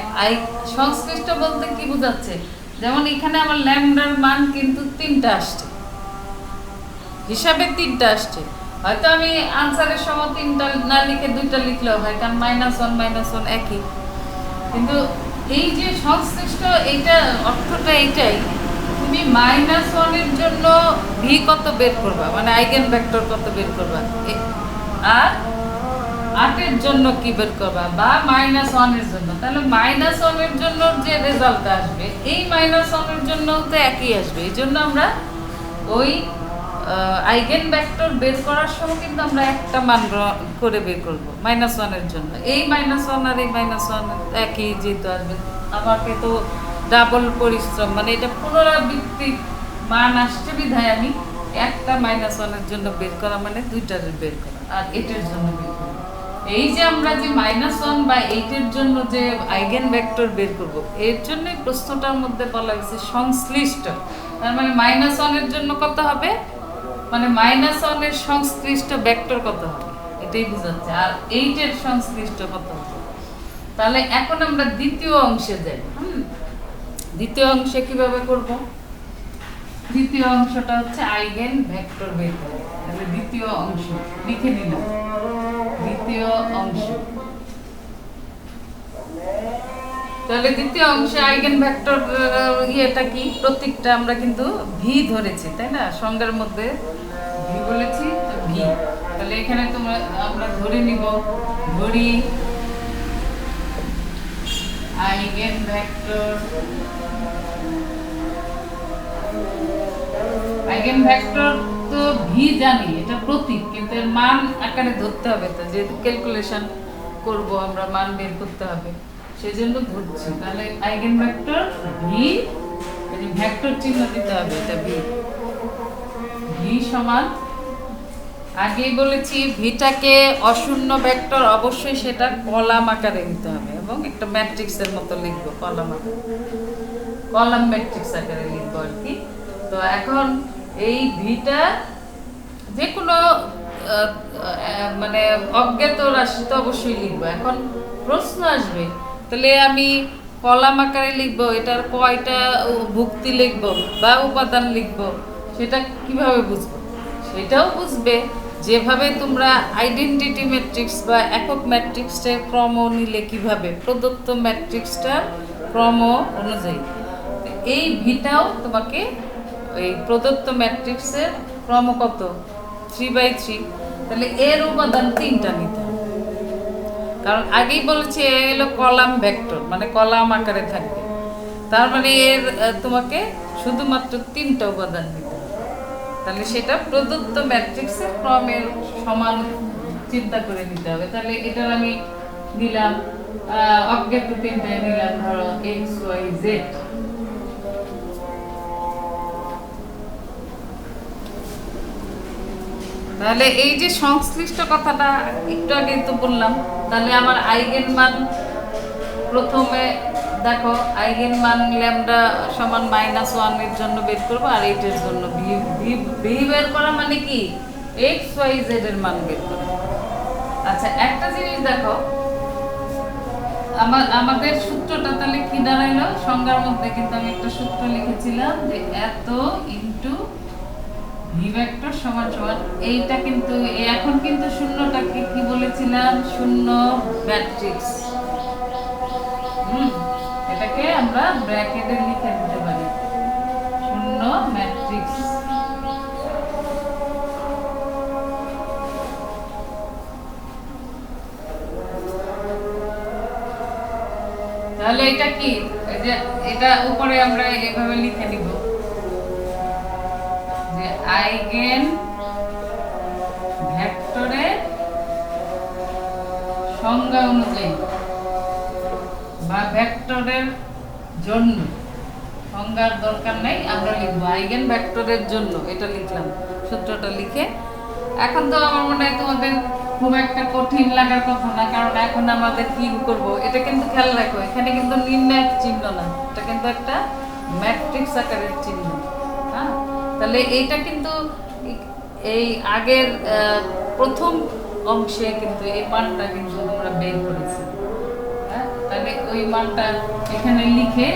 সংশ্লিষ্ট বলতে কি বোঝাচ্ছে? যেমন এখানে আমার ল্যামডার মান কিন্তু 3টা আসছে, হিসাবে 3টা আসছে। হয়তো আমি আনসারের সময় 3টা না লিখে 2টা লিখলেও হয়, কারণ -1 একই। কিন্তু এই যে সংশ্লিষ্ট, এইটা অর্থটা এইটাই, তুমি -1 এর জন্য ভি কত বের করবা, মানে আইগেন ভেক্টর কত বের করবা, আর 8 এর জন্য কি বের করবা, বা -1 এর জন্য। তাহলে -1 এর জন্য যে রেজাল্ট আসবে এই -1 এর জন্য তো একই আসবে। এই জন্য আমরা ওই আইগেন ভেক্টর বের করার সময় কিন্তু আমরা একটা মান করে বের করব -1 এর জন্য। এই -1 আর এই -1 একই যেহেতু আসবে, আমাকে তো ডাবল পরিশ্রম, মানে এটা পুনরাবৃত্তি মান আসছে বিধায় আমি একটা -1 এর জন্য বের করা মানে 2টার বের করা, আর 8 এর জন্য বের করা। এই যে আমরা যে -1 বা 8 এর জন্য যে আইগেন ভেক্টর বের করব, এর জন্যই প্রশ্নটার মধ্যে বলা হয়েছে সংশ্লিষ্ট। তার মানে -1 এর জন্য কত হবে, মানে -1 এর সংশ্লিষ্ট ভেক্টর কত হবে, এটাই বোঝাচ্ছে। আর 8 এর সংশ্লিষ্ট কত হবে। তাহলে এখন আমরা দ্বিতীয় অংশে যাই। দ্বিতীয় অংশে কিভাবে করব? দ্বিতীয় অংশটা হচ্ছে আইগেন ভেক্টর বের করা। তাহলে দ্বিতীয় অংশ লিখে নিলাম। দ্বিতীয় অংশ, তাহলে দ্বিতীয় অংশে আইগেন ভেক্টর ইয়েটা কি, প্রতীকটা আমরা কিন্তু ভি ধরেছি, তাই না? সংজ্ঞার মধ্যে ভি বলেছি, তো ভি। তাহলে এখানে আমরা ধরে নিব, ধরি আইগেন ভেক্টর, আইগেন ভেক্টর তো ভি জানি, এটা প্রতীক, কিন্তু এর মান আকারে ধরতে হবে। তো যেহেতু ক্যালকুলেশন করব আমরা, মান বের করতে হবে, সেজন্য ধরছি। তাহলে আইগেন ভেক্টর ভি, এই ভেক্টর চিহ্ন দিতে হবে, এটা ভি। ভি সমান, আগেই বলেছি ভিটাকে অশূন্য ভেক্টর অবশ্যই সেটা কলাম আকারে নিতে হবে এবং একটা ম্যাট্রিক্সের মতো লিখবো, কলাম আকারে, কলাম ম্যাট্রিক্স আকারে লিখবো আর কি। তো এখন এই ভিটা যে কোনো মানে অজ্ঞাত রাশি তো অবশ্যই লিখবো। এখন প্রশ্ন আসবে, তাহলে আমি কলাম আকারে লিখবো, এটার কয়টা ভুক্তি লিখবো বা উপাদান লিখবো, সেটা কিভাবে বুঝবো? সেটাও বুঝবে যেভাবে তোমরা আইডেন্টিটি ম্যাট্রিক্স বা একক ম্যাট্রিক্সের ক্রম নিলে কিভাবে প্রদত্ত ম্যাট্রিক্সটার ক্রম অনুযায়ী, এই ভিটাও তোমাকে এই প্রদত্ত ম্যাট্রিক্সের ক্রম কত 3/3, তাহলে এর উপাদান 3টা নিতে হবে। কারণ আগেই বলেছি এ হলো কলাম ভেক্টর, মানে কলাম আকারে থাকবে। তার মানে এর তোমাকে শুধুমাত্র 3টা উপাদান দিতে হবে। তাহলে সেটা প্রদত্ত ম্যাট্রিক্সের ক্রমের সমান চিন্তা করে নিতে হবে। তাহলে এটার আমি দিলাম অজ্ঞাত 3টায় নিলাম ধরো এক্স ওয়াই জেড। তাহলে এই যে সংশ্লিষ্ট কথাটা একটু আগে তো বললাম, তাহলে আমার আইগেন মান প্রথমে দেখো আইগেন মান ল্যামডা সমান -1 এর জন্য বের করব, আর এইটার জন্য ভি বের করা মানে কি এক্স ওয়াই জেড এর মান বের করা। আচ্ছা একটা জিনিস দেখো, আমাদের সূত্রটা তাহলে কি দাঁড়াইলো, সংজ্ঞার মধ্যে কিন্তু আমি একটা সূত্র লিখেছিলাম যে এত ইনটু ভি ভেক্টর সমান সমান এইটা, কিন্তু এখন কিন্তু শূন্যটাকে কি বলেছিলাম, শূন্য ম্যাট্রিক্স। এটাকে আমরা ব্র্যাকেটে লিখে দিতে পারি শূন্য ম্যাট্রিক্স। তাহলে এটা কি, এই যে এটা উপরে আমরা এভাবে লিখে দিব যে আইগেন ভেক্টরের সংজ্ঞা অনুযায়ী বা ভেক্টরের জন্য, সংজ্ঞার দরকার নেই, আমরা লিখবো আইগেন ভেক্টরের জন্য, এটা লিখলাম সূত্রটা লিখে। এখন তো আমার মনে হয় তোমাদের খুব একটা কঠিন লাগার কথা না, কারণ এখন আমাদের কি করব, এটা কিন্তু খেয়াল রাখো এখানে কিন্তু নির্ণায়ক চিহ্ন না, এটা কিন্তু একটা ম্যাট্রিক্স আকারের চিহ্ন। হ্যাঁ, তাহলে এইটা কিন্তু এই আগের প্রথম অংশে কিন্তু এই মানটা কিন্তু আমরা বের করেছি। হ্যাঁ, তাহলে ওই মানটা এখানে লিখে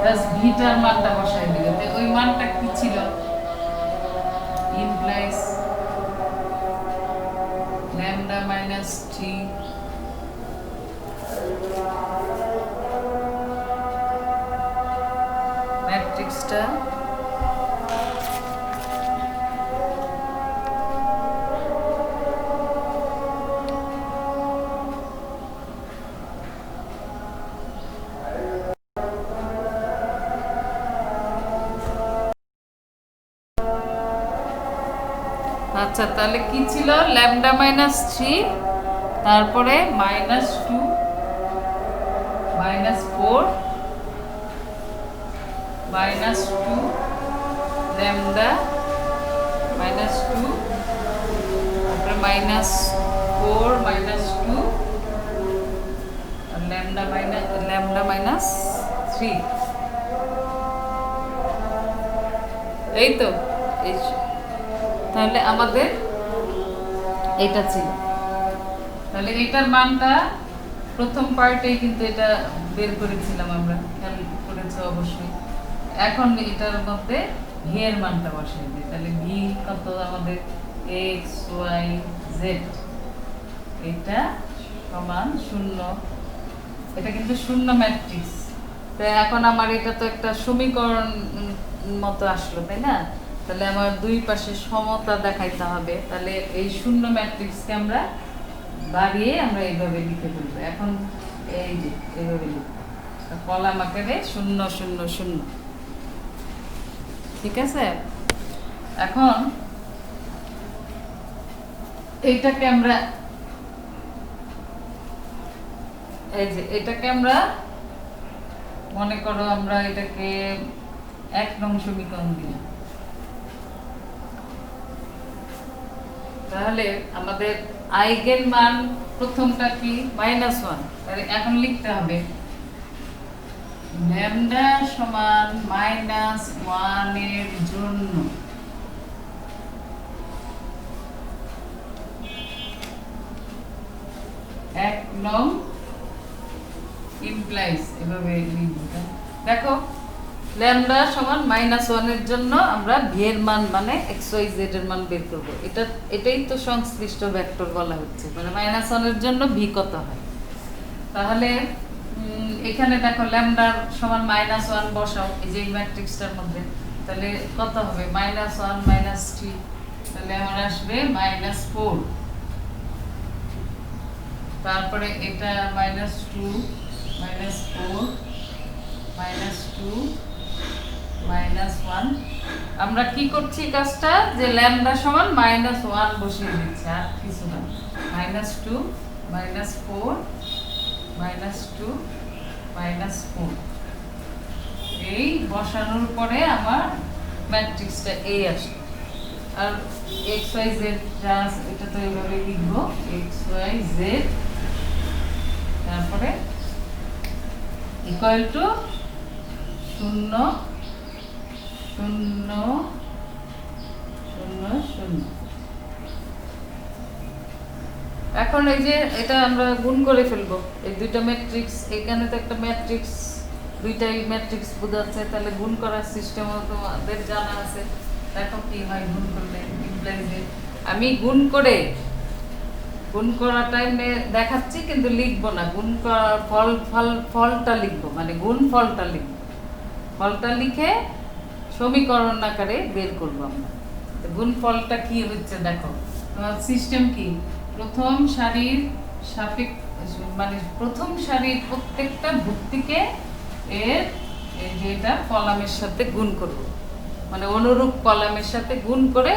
জাস্ট ভিটার মানটা বসাই দিলে, ওই মানটা কি ছিল, ইমপ্লাইজ lambda minus 3 ম্যাট্রিক্সটা আচ্ছা তাহলে কি ছিল, ল্যামডা -3, তারপরে -2 -4 -2 ল্যামডা -2, তারপরে -4 -2 আর ল্যামডা -3। এই তো এই, তাহলে আমাদের এটা ছিল। তাহলে এটার মানটা প্রথম পার্টেই কিন্তু এটা বের করেছিলাম আমরা, খেয়াল করেছো অবশ্যই। এখন এটার মধ্যে ভি এর মানটা বসিয়ে দিই, তাহলে ভি কত আমাদের এক্স ওয়াই জেড, এটা সমান 0, এটা কিন্তু শূন্য ম্যাট্রিক্স। তো এখন আমার এটা তো একটা সমীকরণ মতো আসলো, তাই না? তাহলে আমার দুই পাশে সমতা দেখাইতে হবে, তাহলে এই শূন্য ম্যাট্রিক্সকে আমরা বাড়িয়ে আমরা এইভাবে লিখে ফেলবো। এখন এই যে এইভাবে লিখবো কলাম আকারে 0 0 0, ঠিক আছে? এখন এইটাকে আমরা এই যে এটাকে আমরা মনে করো আমরা এটাকে 1 নং সমীকরণ দিলাম। তাহলে আমাদের আইগেন মান প্রথমটা কি, -1, তাহলে এখন লিখতে হবে ল্যামডা সমান -1 এর জন্য এক নং ইমপ্লাইজ, এভাবে লিখব। দেখো ল্যামডা সমান -1 এর জন্য আমরা ভি এর মান মানে এক্স ওয়াই জেড এর মান বের করব। এটাই তো সংশ্লিষ্ট ভেক্টর বলা হচ্ছে, মানে -1 এর জন্য ভি কত হয়। তাহলে এখানে দেখো ল্যামডা সমান -1 বসাও এই যে ম্যাট্রিক্সটার মধ্যে, তাহলে কত হবে -1 -3, তাহলে আমার আসবে -4, তারপরে এটা -2 -4 -2 টু মাইনাস ওয়ান। আমরা কি করছি কাজটা, যে ল্যামডা সমান মাইনাস ওয়ান বসিয়ে দিচ্ছি, আর কিছু না। Minus two minus four minus two minus four, এই বসানোর পরে আমার ম্যাট্রিক্সটা এই আসে। আর এক্স ওয়াই জেড যা আছে এটা তো এইভাবে লিখবো, এক্স ওয়াই জেড, তারপরে ইকুয়াল টু শূন্য শূন্য শূন্য শূন্য। এখন এই যে এটা আমরা গুণ করে ফেলবো, এই দুইটা ম্যাট্রিক্স, এখানে তো একটা ম্যাট্রিক্স, দুইটাই ম্যাট্রিক্স বোঝাচ্ছে, তাহলে গুণ করার সিস্টেমও তোমাদের জানা আছে। দেখো কি হয় গুণ করলে, ইমপ্লাইজে আমি গুণ করার টাইমে দেখাচ্ছি, কিন্তু লিখবো না, গুণ করার ফলটা লিখবো, মানে গুণ ফলটা লিখবো, ফলটা লিখে সমীকরণ আকারে বের করবো আমরা। গুণ ফলটা কি হচ্ছে দেখো, তোমার সিস্টেম কি, প্রথম সারির মানে প্রথম সারির প্রত্যেকটা ভুক্তিকে এর যেটা কলামের সাথে গুণ করব, মানে অনুরূপ কলামের সাথে গুণ করে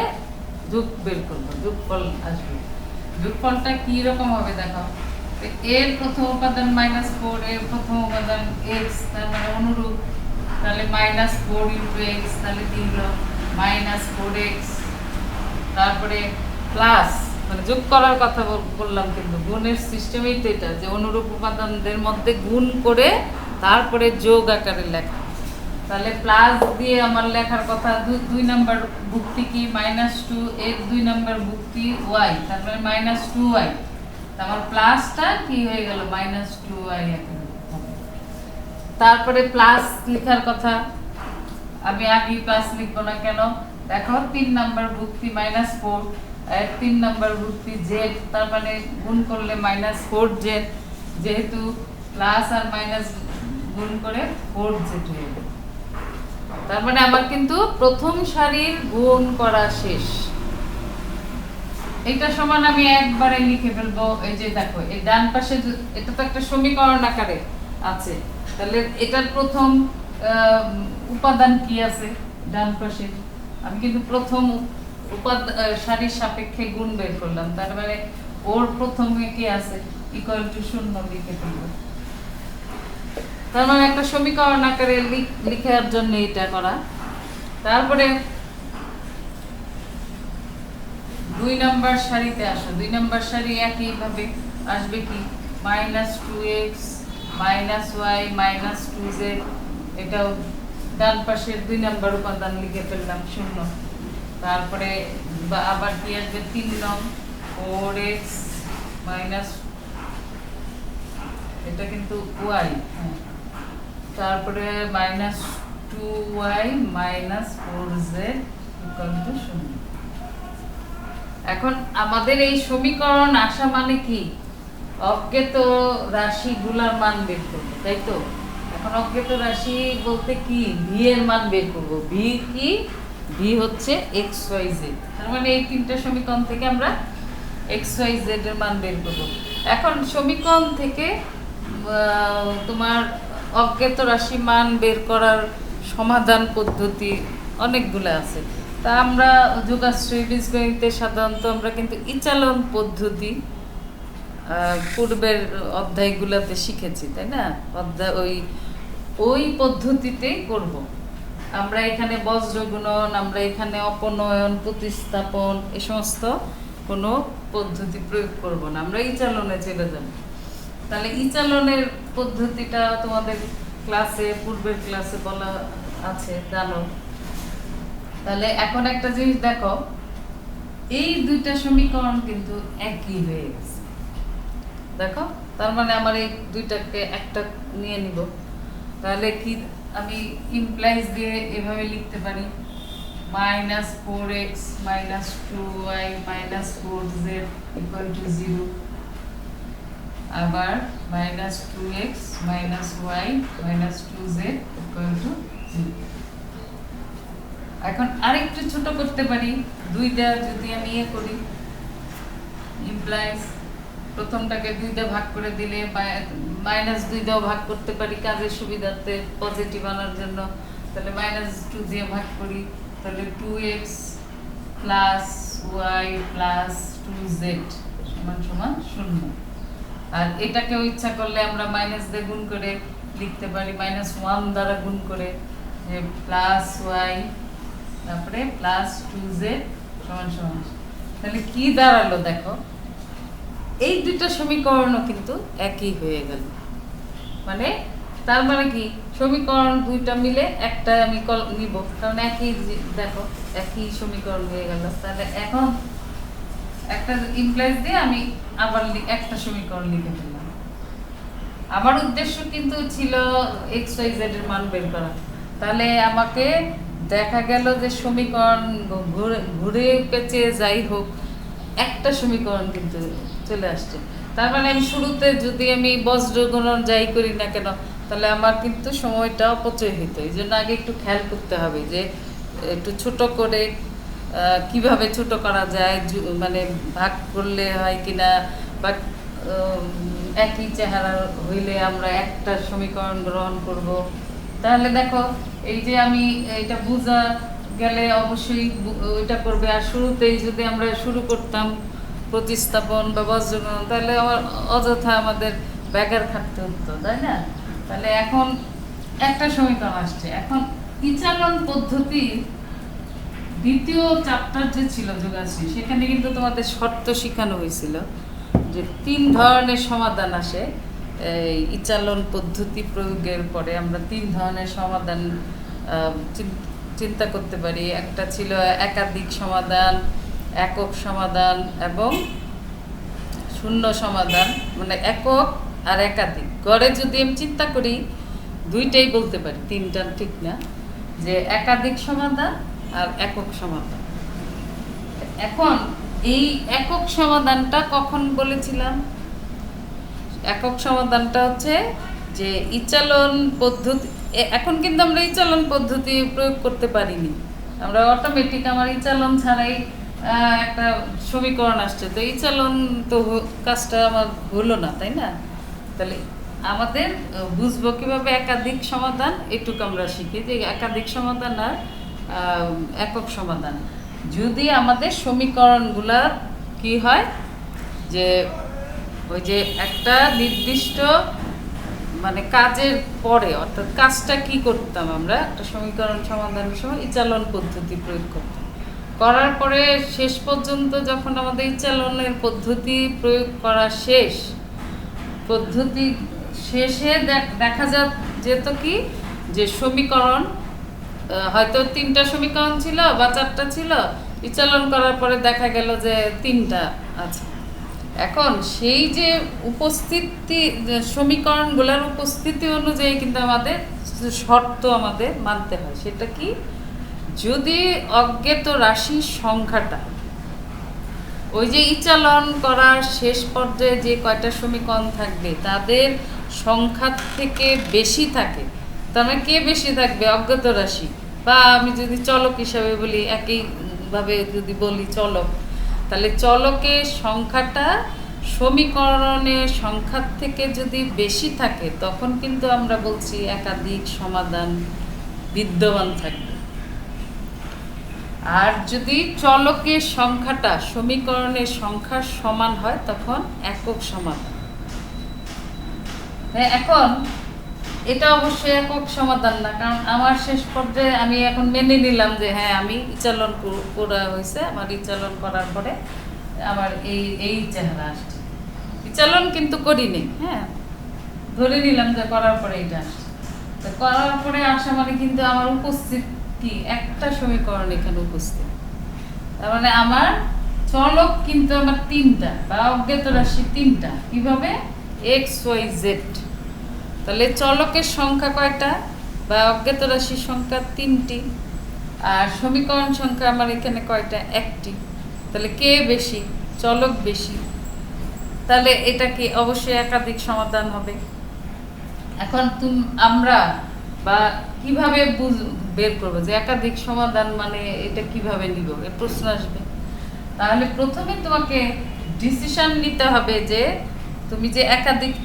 যোগ বের করব, যোগফল আসবে। যোগফলটা কি রকম হবে দেখো, এর প্রথম উপাদান মাইনাস ফোর, এর প্রথম উপাদান এক্স, তার মানে অনুরূপ, তাহলে মাইনাস ফোর ইন্টু এক্স, তাহলে কি হলো মাইনাস ফোর এক্স, তারপরে প্লাস, মানে যোগ করার কথা বললাম, কিন্তু গুণের সিস্টেমেই তো এটা, যে অনুরূপ উপাদানদের মধ্যে গুণ করে তারপরে যোগ আকারে লেখা। তাহলে প্লাস দিয়ে আমার লেখার কথা, দুই নাম্বার ভুক্তি কি মাইনাস টু, এর দুই নাম্বার ভুক্তি ওয়াই, তারপরে মাইনাস টু ওয়াই, আমার প্লাসটা কি হয়ে গেল মাইনাস টু ওয়াই। তারপরে প্লাস লেখার কথা, আমি আগে প্লাস লিখবো না কেন, দেখো তিন নাম্বার ভুক্তি মাইনাস ফোর, এর তিন নাম্বার ভুক্তি জেড, তার মানে গুণ করলে মাইনাস ফোর জেড, যেহেতু প্লাস আর মাইনাস গুণ করে ফোর জেড হয়ে গেল। তার মানে আমার কিন্তু প্রথম সারির গুণ করা শেষ। এটা সমান আমি একবারে লিখে ফেলবো, এই যে দেখো এই ডান পাশে, এটা তো একটা সমীকরণ আকারে আছে, তাহলে এটার প্রথম উপাদান কি আছে ডান পাশে, আমি কিন্তু প্রথম সারির সাপেক্ষে গুণ বের করলাম, তার মানে ওর প্রথমে কি আছে ইকুয়াল টু শূন্য লিখে ফেলবো। তার মানে একটা সমীকরণ আকারে লিখার জন্য এটা করা। তারপরে দুই নাম্বার সারিতে আসো, দুই নাম্বার সারি একইভাবে আসবে কি minus two x minus y minus two z, এটাও ডান পাশের দুই নাম্বার উপাদান লিখে ফেললাম শূন্য। তারপরে আবার কি আসবে তিন নং ফোর এক্স মাইনাস, এটা কিন্তু ওয়াই, তারপরে minus two y minus four z equal to শূন্য। এখন আমাদের এই সমীকরণ আসা মানে কি, অজ্ঞাত রাশিগুলোর মান বের করবো, তাই তো। এখন অজ্ঞাত রাশি বলতে কি, ভি এর মান বের করবো। ভি কি, ভি হচ্ছে এক্স ওয়াই জেড, তার মানে এই তিনটা সমীকরণ থেকে আমরা এক্স ওয়াই জেড এর মান বের করবো। এখন সমীকরণ থেকে তোমার অজ্ঞাত রাশি মান বের করার সমাধান পদ্ধতি অনেকগুলো আছে। তা আমরা যোগাশ্রয় বীজগণিতে সাধারণত আমরা কিন্তু ইচালন পদ্ধতি পূর্বের অধ্যায়গুলোতে শিখেছি, তাই না। ওই পদ্ধতিতেই করব আমরা। এখানে বজ্রগুণন, আমরা এখানে অপনয়ন, প্রতিস্থাপন, এ সমস্ত কোনো পদ্ধতি প্রয়োগ করব না, আমরা ইচালনে চলে যাব। তাহলে ইচালনের পদ্ধতিটা তোমাদের ক্লাসে, পূর্বের ক্লাসে বলা আছে, জানো। তাহলে এখন একটা জিনিস দেখো, এই দুইটা সমীকরণ কিন্তু একই হয়ে গেছে, দেখো। তার মানে আমার এই দুইটাকে একটা নিয়ে নিব, তাহলে কি আমি ইমপ্লাইজ দিয়ে এভাবে লিখতে পারি minus four x minus two y minus four z equal to zero, আবার minus two x minus y minus two z equal to zero. এখন আরেকটু ছোট করতে পারি, দুইটা যদি আমি করি ইমপ্লাইজ প্রথমটাকে 2 দিয়ে ভাগ করে দিলে -2 দিয়েও ভাগ করতে পারি কাজের সুবিধার্থে, পজিটিভ আনার জন্য। তাহলে -2 দিয়ে ভাগ করি, তাহলে 2x plus y plus 2z সমান সমান 0। আর এটাকেও ইচ্ছা করলে আমরা মাইনাস দিয়ে গুণ করে লিখতে পারি, -1 দ্বারা গুণ করে, যে প্লাস y তারপরে প্লাস 2z সমান সমান। তাহলে কি দাঁড়ালো দেখো, এই দুটো সমীকরণও কিন্তু একই হয়ে গেল। মানে তার মানে কি, সমীকরণ দুইটা মিলে একটা আমি নিব, কারণ একই, দেখো একই সমীকরণ হয়ে গেল। তাহলে এখন একটা ইমপ্লাইজ দিয়ে আমি আবার একটা সমীকরণ লিখে ফেললাম। আমার উদ্দেশ্য কিন্তু ছিল এক্স ওয়াই জেড এর মান বের করা। তাহলে আমাকে দেখা গেল যে সমীকরণ ঘুরে পেঁচে যাই হোক একটা সমীকরণ কিন্তু চলে আসছে। তার মানে আমি শুরুতে যদি আমি বজ্র গুণন যাই করি না কেন, তাহলে আমার কিন্তু সময়টা অপচয় হইতো। এই জন্য আগে একটু খেয়াল করতে হবে যে একটু ছোট করে কিভাবে ছোট করা যায়, মানে ভাগ করলে হয় কিনা, বা একই চেহারা হইলে আমরা একটা সমীকরণ গ্রহণ করব। তাহলে দেখো এই যে আমি এটা বোঝা গেলে অবশ্যই ওইটা করবে। আর শুরুতেই যদি আমরা শুরু করতাম প্রতিস্থাপন বা বজ্রগণন, তাহলে আমার অযথা আমাদের ব্যাঘাত খাটতে হতো, তাই না? তাহলে এখন একটা সমীকরণ আসছে। এখন ইচালন পদ্ধতি দ্বিতীয় চ্যাপ্টার যে ছিল যোগাশ্রী, সেখানে কিন্তু তোমাদের শর্ত শেখানো হয়েছিল যে 3 ধরনের সমাধান আসে এই ইচালন পদ্ধতি প্রয়োগের পরে। আমরা 3 ধরনের সমাধান চিন্তা করতে পারি। একটা ছিল একাধিক সমাধান, একক সমাধান এবং শূন্য সমাধান। মানে একক আর একাধিক গড়ে যদি আমি চিন্তা করি দুইটাই বলতে পারি, তিনটা ঠিক না, যে একাধিক সমাধান আর একক সমাধান। এখন এই একক সমাধানটা কখন বলেছিলাম? একক সমাধানটা হচ্ছে যে ইচালন পদ্ধতি, এখন কিন্তু আমরা ইচালন পদ্ধতি প্রয়োগ করতে পারিনি, আমরা অটোমেটিক আমার ইচালন ছাড়াই একটা সমীকরণ আসছে। তো ইচালন তো কাজটা আমার হলো না, তাই না? তাহলে আমাদের বুঝবো কিভাবে একাধিক সমাধান, এটুকু আমরা শিখি যে একাধিক সমাধান আর একক সমাধান। যদি আমাদের সমীকরণগুলা কি হয়, যে ওই যে একটা নির্দিষ্ট মানে কাজের পরে, অর্থাৎ কাজটা কি করতাম আমরা একটা সমীকরণ সমাধানের সময় ইচালন পদ্ধতি প্রয়োগ করতাম। করার পরে শেষ পর্যন্ত যখন আমাদের ইচালনের পদ্ধতি প্রয়োগ করা শেষ, পদ্ধতি শেষে দেখা যেত কি, যে সমীকরণ হয়তো 3টা সমীকরণ ছিল বা 4টা ছিল, ইচালন করার পরে দেখা গেল যে 3টা আছে। এখন সেই যে উপস্থিতি, সমীকরণগুলোর উপস্থিতি অনুযায়ী কিন্তু আমাদের শর্ত আমাদের মানতে হয়। সেটা কি, যদি অজ্ঞাত রাশির সংখ্যাটা ওই যে ইচালন করার শেষ পর্যায়ে যে কয়টা সমীকরণ থাকবে তাদের সংখ্যা থেকে বেশি থাকে, তার মানে কে বেশি থাকবে? অজ্ঞাত রাশি। বা আমি যদি চলক হিসাবে বলি, একইভাবে যদি বলি চলক, তাহলে চলকের সংখ্যাটা সমীকরণের সংখ্যার থেকে যদি বেশি থাকে তখন কিন্তু আমরা বলছি একাধিক সমাধান বিদ্যমান থাকবে। আর যদি চলকের সংখ্যাটা সমীকরণের সংখ্যার সমান হয় তখন একক সমাধান। এখন এটা অবশ্যই একক সমাধান না, কারণ আমার শেষ পর্যায়ে আমি এখন মেনে নিলাম যে হ্যাঁ আমি ইচালন করা হয়েছে, আমার ইচালন করার পরে আমার এই চেহারা আসছে। ইচালন কিন্তু করিনি, হ্যাঁ ধরে নিলাম যে করার পরে এটা আসছে। তো করার পরে আসা মানে কিন্তু আমার উপস্থিত কি, একটা সমীকরণ এখানে উপস্থিত। তার মানে আমার চলক কিন্তু আমার 3টা বা অজ্ঞাত রাশি 3টা। কিভাবে? X y z. তাহলে চলকের সংখ্যা কয়টা বা অজ্ঞাত রাশির সংখ্যা 3টি, আর সমীকরণ সংখ্যা আমার এখানে কয়টা? 1টি। তাহলে কে বেশি? চলক বেশি। তাহলে এটা কি অবশ্যই একাধিক সমাধান হবে। এখন আমরা বা কিভাবে বের করবো যে একাধিক সমাধান মানে এটা কিভাবে নিব, এর প্রশ্ন আসবে। তাহলে প্রথমে তোমাকে ডিসিশন নিতে হবে যে তুমি যে একাধিক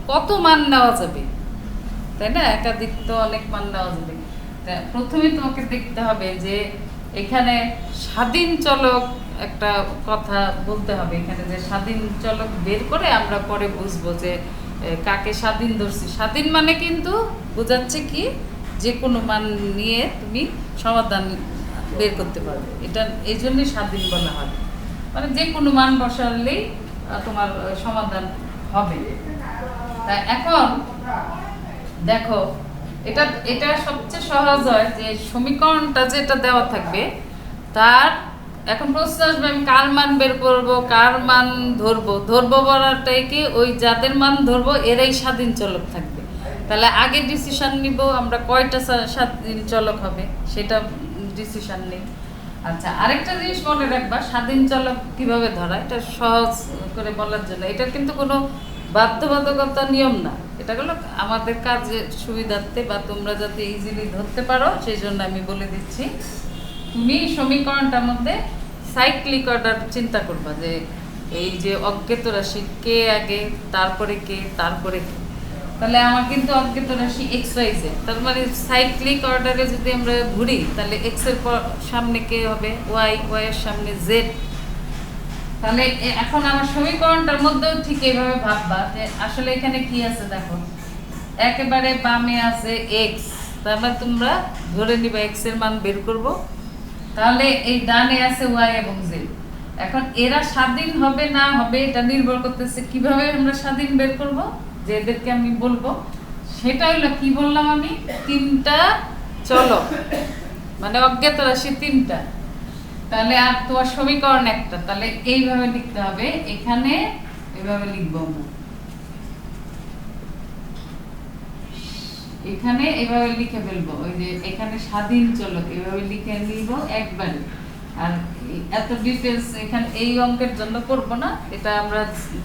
কত মান নেওয়া যাবে, তাই না? একাধিক তো অনেক মান নেওয়া যাবে। প্রথমে তোমাকে দেখতে হবে যে এখানে স্বাধীন চলক একটা কথা বলতে হবে। এখানে যে স্বাধীন চলক বের করে আমরা পরে বুঝবো যে কাকে স্বাধীন ধরছি। স্বাধীন মানে কিন্তু বোঝাচ্ছে কি, যে কোনো মান নিয়ে তুমি সমাধান বের করতে পারবে, এটা এই জন্যই স্বাধীন বলা হয়। মানে যে কোনো মান বসালেই তোমার সমাধান হবে। তা এখন দেখো, এটা এটা সবচেয়ে সহজ হয় যে সমীকরণটা যেটা দেওয়া থাকবে তার এখন প্রশ্ন আসবে আমি কার মান বের করবো, কার মান ধরবো বলাটাই কি ওই যাদের মান ধরবো এরাই স্বাধীন চলক থাকবে। তাহলে আগে ডিসিশন নিব আমরা কয়টা স্বাধীন চলক হবে সেটা ডিসিশন নেই। আচ্ছা, আরেকটা জিনিস মনে রাখবা, স্বাধীন চলক কিভাবে ধরা, এটা সহজ করে বলার জন্য, এটা কিন্তু কোনো বাধ্যবাধকতা নিয়ম না, এটা হলো আমাদের কাজের সুবিধার্থে বা তোমরা যাতে ইজিলি ধরতে পারো সেই জন্য আমি বলে দিচ্ছি। তুমি সমীকরণটার মধ্যে সাইক্লিক অর্ডার চিন্তা করবা, যে এই যে অজ্ঞাত রাশি কে আগে, তারপরে কে, তারপরে কে। তাহলে আমার কিন্তু অজ্ঞাত রাশি এক্স ওয়াই জেড, তার মানে সাইক্লিক অর্ডারে যদি আমরা ঘুরি তাহলে এক্স এর সামনে কে হবে ওয়াই, ওয়াই এর সামনে জেড। তাহলে এখন আমার সমীকরণটার মধ্যেও ঠিক এইভাবে ভাববা যে আসলে এখানে কি আছে। দেখো একেবারে বামে আছে এক্স, তার মানে তোমরা ধরে নিবা এক্স এর মান বের করব। তাহলে এই ডানে আছে ওয়াই এবং জেড। এখন এরা স্বাধীন হবে না হবে এটা নির্ভর করতেছে কিভাবে আমরা স্বাধীন বের করব, যে এদেরকে আমি বলবো সেটা হলো কি বললাম আমি, তিনটা চলক, মানে অজ্ঞাত রাশি তিনটা। তাহলে আর তোমার সমীকরণ একটা, তাহলে এইভাবে লিখতে হবে, এখানে এইভাবে লিখবো আমরা, এখানে এইভাবে লিখে ফেলবো, ওই যে এখানে স্বাধীন চলক এইভাবে লিখে নিব একবারে। আর এত ডিটেলস এখানে এই অঙ্কের জন্য করব না, এটা আমরা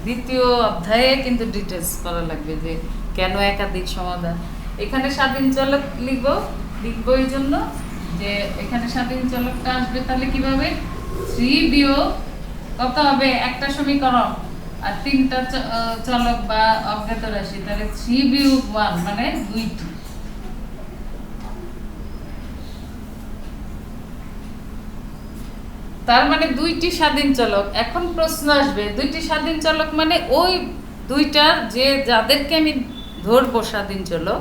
দ্বিতীয় অধ্যায়ে কিন্তু ডিটেলস করা লাগবে যে কেন একাধিক সমাধান। এখানে স্বাধীন চলক লিখবো এই জন্য যে এখানে স্বাধীন চলকটা আসবে, তাহলে কিভাবে 3 বিয়োগ কত হবে একটা সমীকরণ আর তিনটা চলক বা অজ্ঞাত রাশি, তাহলে 3 বিয়োগ 1 মানে 2টি। তার মানে 2টি স্বাধীন চলক। এখন প্রশ্ন আসবে 2টি স্বাধীন চলক মানে ওই দুইটার যে যাদেরকে আমি ধরবো স্বাধীন চলক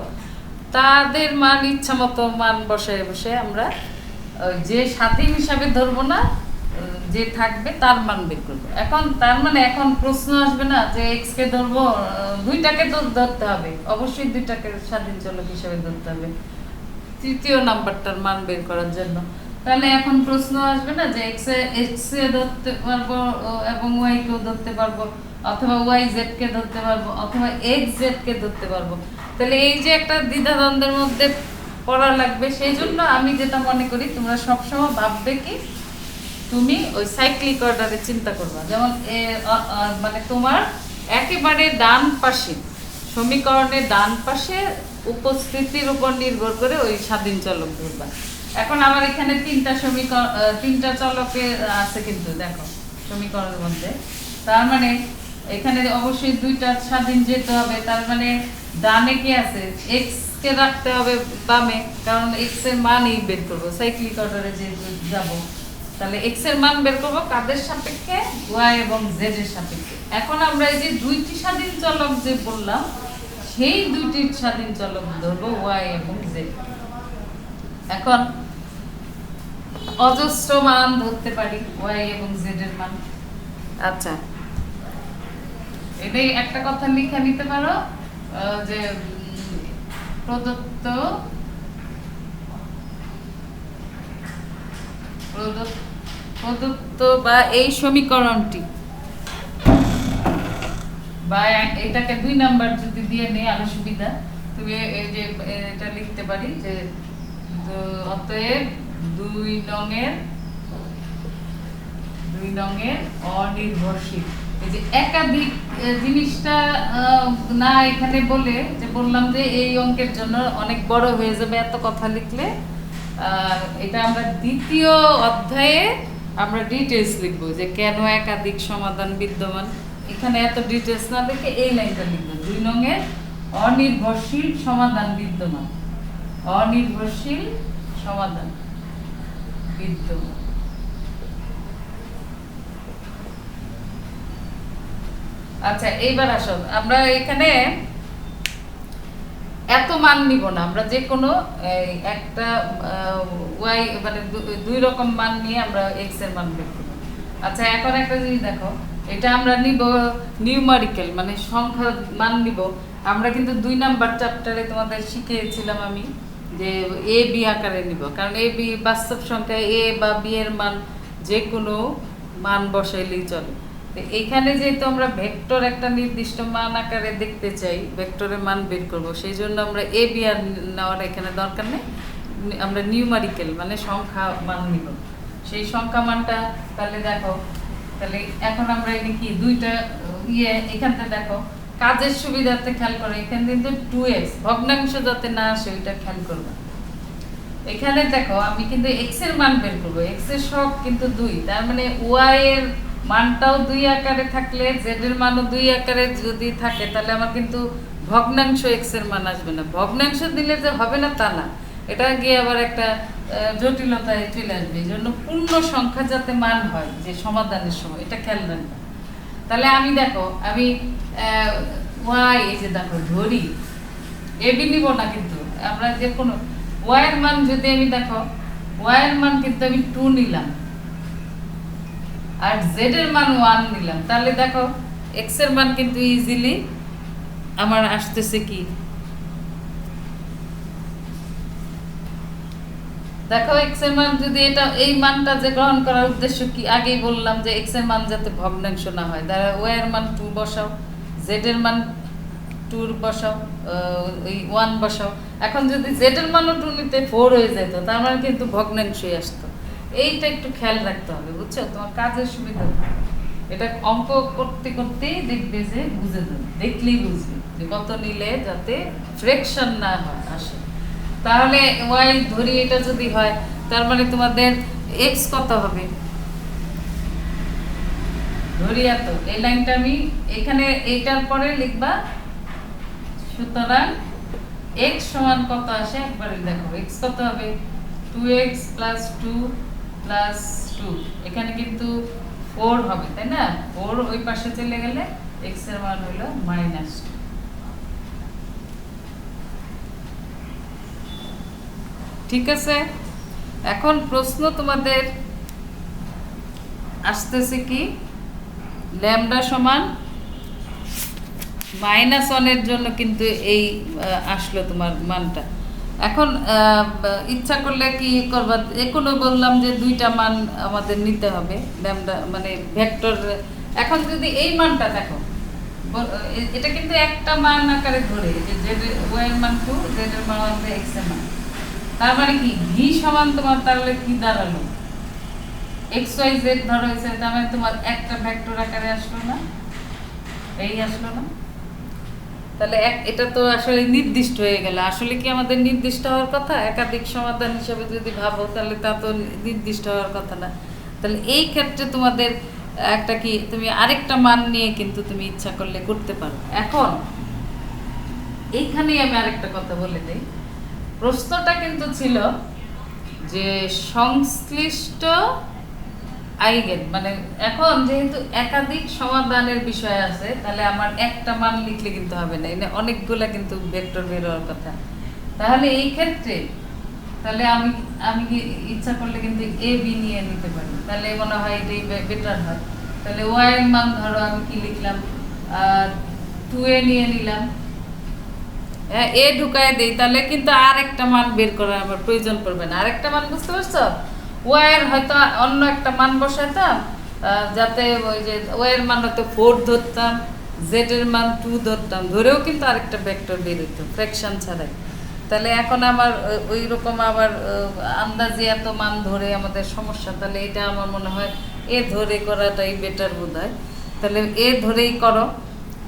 তাদের মান ইচ্ছা মতো মান বসে আমরা যে স্বাধীন হিসাবে ধরবো না, যে থাকবে তার মান বের করবো। এখন তার মানে এখন প্রশ্ন আসবে না যে এক্স কে ধরবো, দুইটাকে তো ধরতে হবে, অবশ্যই দুইটাকে স্বাধীন চলক হিসাবে ধরতে হবে তৃতীয় নাম্বারটার মান বের করার জন্য। তাহলে এখন প্রশ্ন আসবে না যে এক্স এ ধরতে পারবো এবং ওয়াই কেও ধরতে পারবো, অথবা ওয়াই জেড কে ধরতে পারবো, অথবা এক্স জেড কে ধরতে পারবো। তাহলে এই যে একটা দ্বিধাদ্বন্দ্বের মধ্যে পড়া লাগবে, সেই জন্য আমি যেটা মনে করি তোমরা সবসময় ভাববে কি তুমি ওই সাইক্লিক অর্ডারে চিন্তা করবা। যেমন মানে তোমার একেবারে ডান পাশে সমীকরণের ডান পাশে উপস্থিতির উপর নির্ভর করে ওই স্বাধীন চলক ধরবা। এখন আমার এখানে তিনটা চলকে আছে কিন্তু দেখো সমীকরণের মধ্যে, তার মানে এখানে অবশ্যই দুইটা স্বাধীন যেতে হবে। তার মানে ডানে কি আছে এক্স কে রাখতে হবে বামে, কারণ এক্স এর মানই বের করবো সাইক্লিক অর্ডারে যে যাব। তাহলে এক্স এর মান বের করবো কাদের সাপেক্ষে, ওয়াই এবং জেড এর সাপেক্ষে। এখন আমরা এই যে 2টি স্বাধীন চলক যে বললাম সেই 2টি স্বাধীন চলক ধরবো ওয়াই এবং জেড। এখন অজস্র মান ধরতে পারি ওয়াই এবং জেড এর মান। আচ্ছা, এটাই একটা কথা লিখে নিতে পারো যে প্রদত্ত বা এই সমীকরণটি বা এটাকে 2 নাম্বার যদি দিয়ে নেই আরো সুবিধা, তুমি এই যে এটা লিখতে পারি যে অতএব 2 নংয়ের অনির্ভরশীল। এই যে একাধিক জিনিসটা না এখানে বলে যে বললাম যে এই অঙ্কের জন্য অনেক বড় হয়ে যাবে এত কথা লিখলে, এটা আমরা দ্বিতীয় অধ্যায়ে আমরা ডিটেলস লিখবো যে কেন একাধিক সমাধান বিদ্যমান। এখানে এত ডিটেলস না দেখে এই লাইনটা লিখবো, 2 নংয়ের অনির্ভরশীল সমাধান বিদ্যমান, অনির্ভরশীল সমাধান বিদ্যমান। আচ্ছা এইবার আসো, আমরা এখানে এত মান নিব না, আমরা যে কোনো একটা ওয়াই মানে 2 রকম মান নিয়ে আমরা এক্স এর মান বের করব। আচ্ছা এখন একটা জিনিস দেখো, এটা আমরা নিব নিউমারিক্যাল মানে সংখ্যা মান নিব। আমরা কিন্তু 2 নাম্বার চ্যাপ্টারে তোমাদের শিখিয়েছিলাম আমি যে এ বি আকারে নিব, কারণ এ বি বাস্তব সংখ্যা এ বা বি এর মান যে কোনো মান বসাইলেই চলে। এইখানে যেহেতু আমরা ভেক্টর একটা নির্দিষ্ট মান আকারে দেখতে চাই, ভেক্টরের মান বের করব, সেই জন্য আমরা এ বি আর নেওয়ার এখানে দরকার নেই, আমরা নিউমারিক্যাল মানে সংখ্যা মান নিব। সেই সংখ্যা মানটা তাহলে দেখো, তাহলে এখন আমরা এনে কি দুইটা এখানটা দেখো কাজের সুবিধার্থে খেয়াল করো, এখানে কিন্তু 2x ভগ্নাংশ যাতে না আসে ওইটা খেয়াল করবে। এখানে দেখো আমি কিন্তু x এর মান বের করব, x এর সহগ কিন্তু 2, তার মানে y এর মানটাও 2 আকারে থাকলে z এর মানও 2 আকারে যদি থাকে তাহলে আমার কিন্তু ভগ্নাংশ x এর মান আসবে না। ভগ্নাংশ দিলে যে হবে না তা না, এটা গিয়ে আবার একটা জটিলতায় চলে আসবে। এই জন্য পূর্ণ সংখ্যা যাতে মান হয় যে সমাধানের সময়, এটা খেয়াল রাখবে। তাহলে আমি দেখো আমি y এই যে দেখো ধরি এ বি নিব না, কিন্তু আমরা যে কোনো y এর মান যদি আমি দেখো y এর মান কিন্তু আমি 2 নিলাম আর z এর মান 1 নিলাম, তাহলে দেখো x এর মান কিন্তু ইজিলি আমার আসতেছে কি, দেখো x এর মান যদি এটা এই মানটা যে গ্রহণ করার উদ্দেশ্য কি আগেই বললাম যে x এর মান যাতে ভগ্নাংশ না হয়, তাহলে y এর মান 2 বসাও, z এর মান 2 বসাও, ওই 1 বসাও। এখন যদি z এর মানও 2 নিতে 4 হয়ে যেত, তার মানে কিন্তু ভগ্নাংশই আসতো। এইটা একটু খেয়াল রাখতে হবে, বুঝছো, তোমার কাজের সুবিধা। এটা অঙ্ক করতে করতেই দেখবে যে বুঝে যাবে, দেখলেই বুঝবে যে কত নিলে যাতে ফ্র্যাকশন না হয় আসে। তাহলে y ধরি এটা যদি হয়, তার মানে তোমাদের x কত হবে, ধরি এত, এই লাইনটা আমি এখানে এইটার পরে লিখবা। সুতরাং x সমান কত আসে একবারে দেখো, x কত হবে 2x + 2 + 2, এখানে কিন্তু 4 হবে তাই না, 4 ওই পাশে চলে গেলে x এর মান হলো -2। ঠিক আছে, এখন প্রশ্ন তোমাদের আসতেছে কি, ল্যামডা সমান -1 এর জন্য কিন্তু এই আসলো তোমার মানটা। এখন ইচ্ছা করলে কি করবা, এখনো বললাম যে 2টা মান আমাদের নিতে হবে ল্যামডা মানে ভেক্টর। এখন যদি এই মানটা দেখো, এটা কিন্তু একটা মান আকারে ধরে যে z এর মান 2, z এর মান হবে x এর মান, তার মানে কি v সমান তোমার তাহলে কি দাঁড়ালো, x y z ধরো হয়েছে, তার মানে তোমার একটা ভেক্টর আকারে আসলো না, এই আসলো না। তাহলে এটা তো আসলে নির্দিষ্ট হয়ে গেল। আসলে কি আমাদের নির্দিষ্ট হওয়ার কথা, একাধিক সমাধান হিসেবে যদি ভাবো তাহলে তা তো নির্দিষ্ট হওয়ার কথা না। তাহলে এই ক্ষেত্রে তোমাদের একটা কি, তুমি আরেকটা মান নিয়ে কিন্তু তুমি ইচ্ছা করলে করতে পারো। এখন এইখানেই আমি আরেকটা কথা বলে দিই, প্রশ্নটা কিন্তু ছিল যে সংশ্লিষ্ট আইগেন, মানে এখন যেহেতু একাধিক সমাধানের বিষয় আছে, তাহলে আমার একটা মান লিখলে কিন্তু হবে না, এটা অনেকগুলা কিন্তু ভেক্টর বের হওয়ার কথা। তাহলে এই ক্ষেত্রে তাহলে আমি কি ইচ্ছা করলে কিন্তু এ বি নিয়ে নিতে পারি, তাহলে মনে হয় এটাই বেটার হয়। তাহলে ওয়াই এর মান ধরো আমি কি লিখলাম, 2a নিয়ে নিলাম, হ্যাঁ এ ঢুকায় দেই, তাহলে কিন্তু আর একটা মান বের করার আমার প্রয়োজন পড়বে না। আরেকটা মান বুঝতে পারছো, ওয়াই এর হয়তো অন্য একটা মান বসাইতাম, যাতে ওই যে ওয়াই এর মান হয়তো 4 ধরতাম, জেড এর মান 2 ধরতাম, ধরেও কিন্তু আরেকটা ভেক্টর বের হইতো ফ্র্যাকশন ছাড়াই। তাহলে এখন আমার ওই রকম আবার আন্দাজে এত মান ধরে আমাদের সমস্যা, তাহলে এটা আমার মনে হয় এ ধরে করাটাই বেটার বোধ হয়। তাহলে এ ধরেই করো।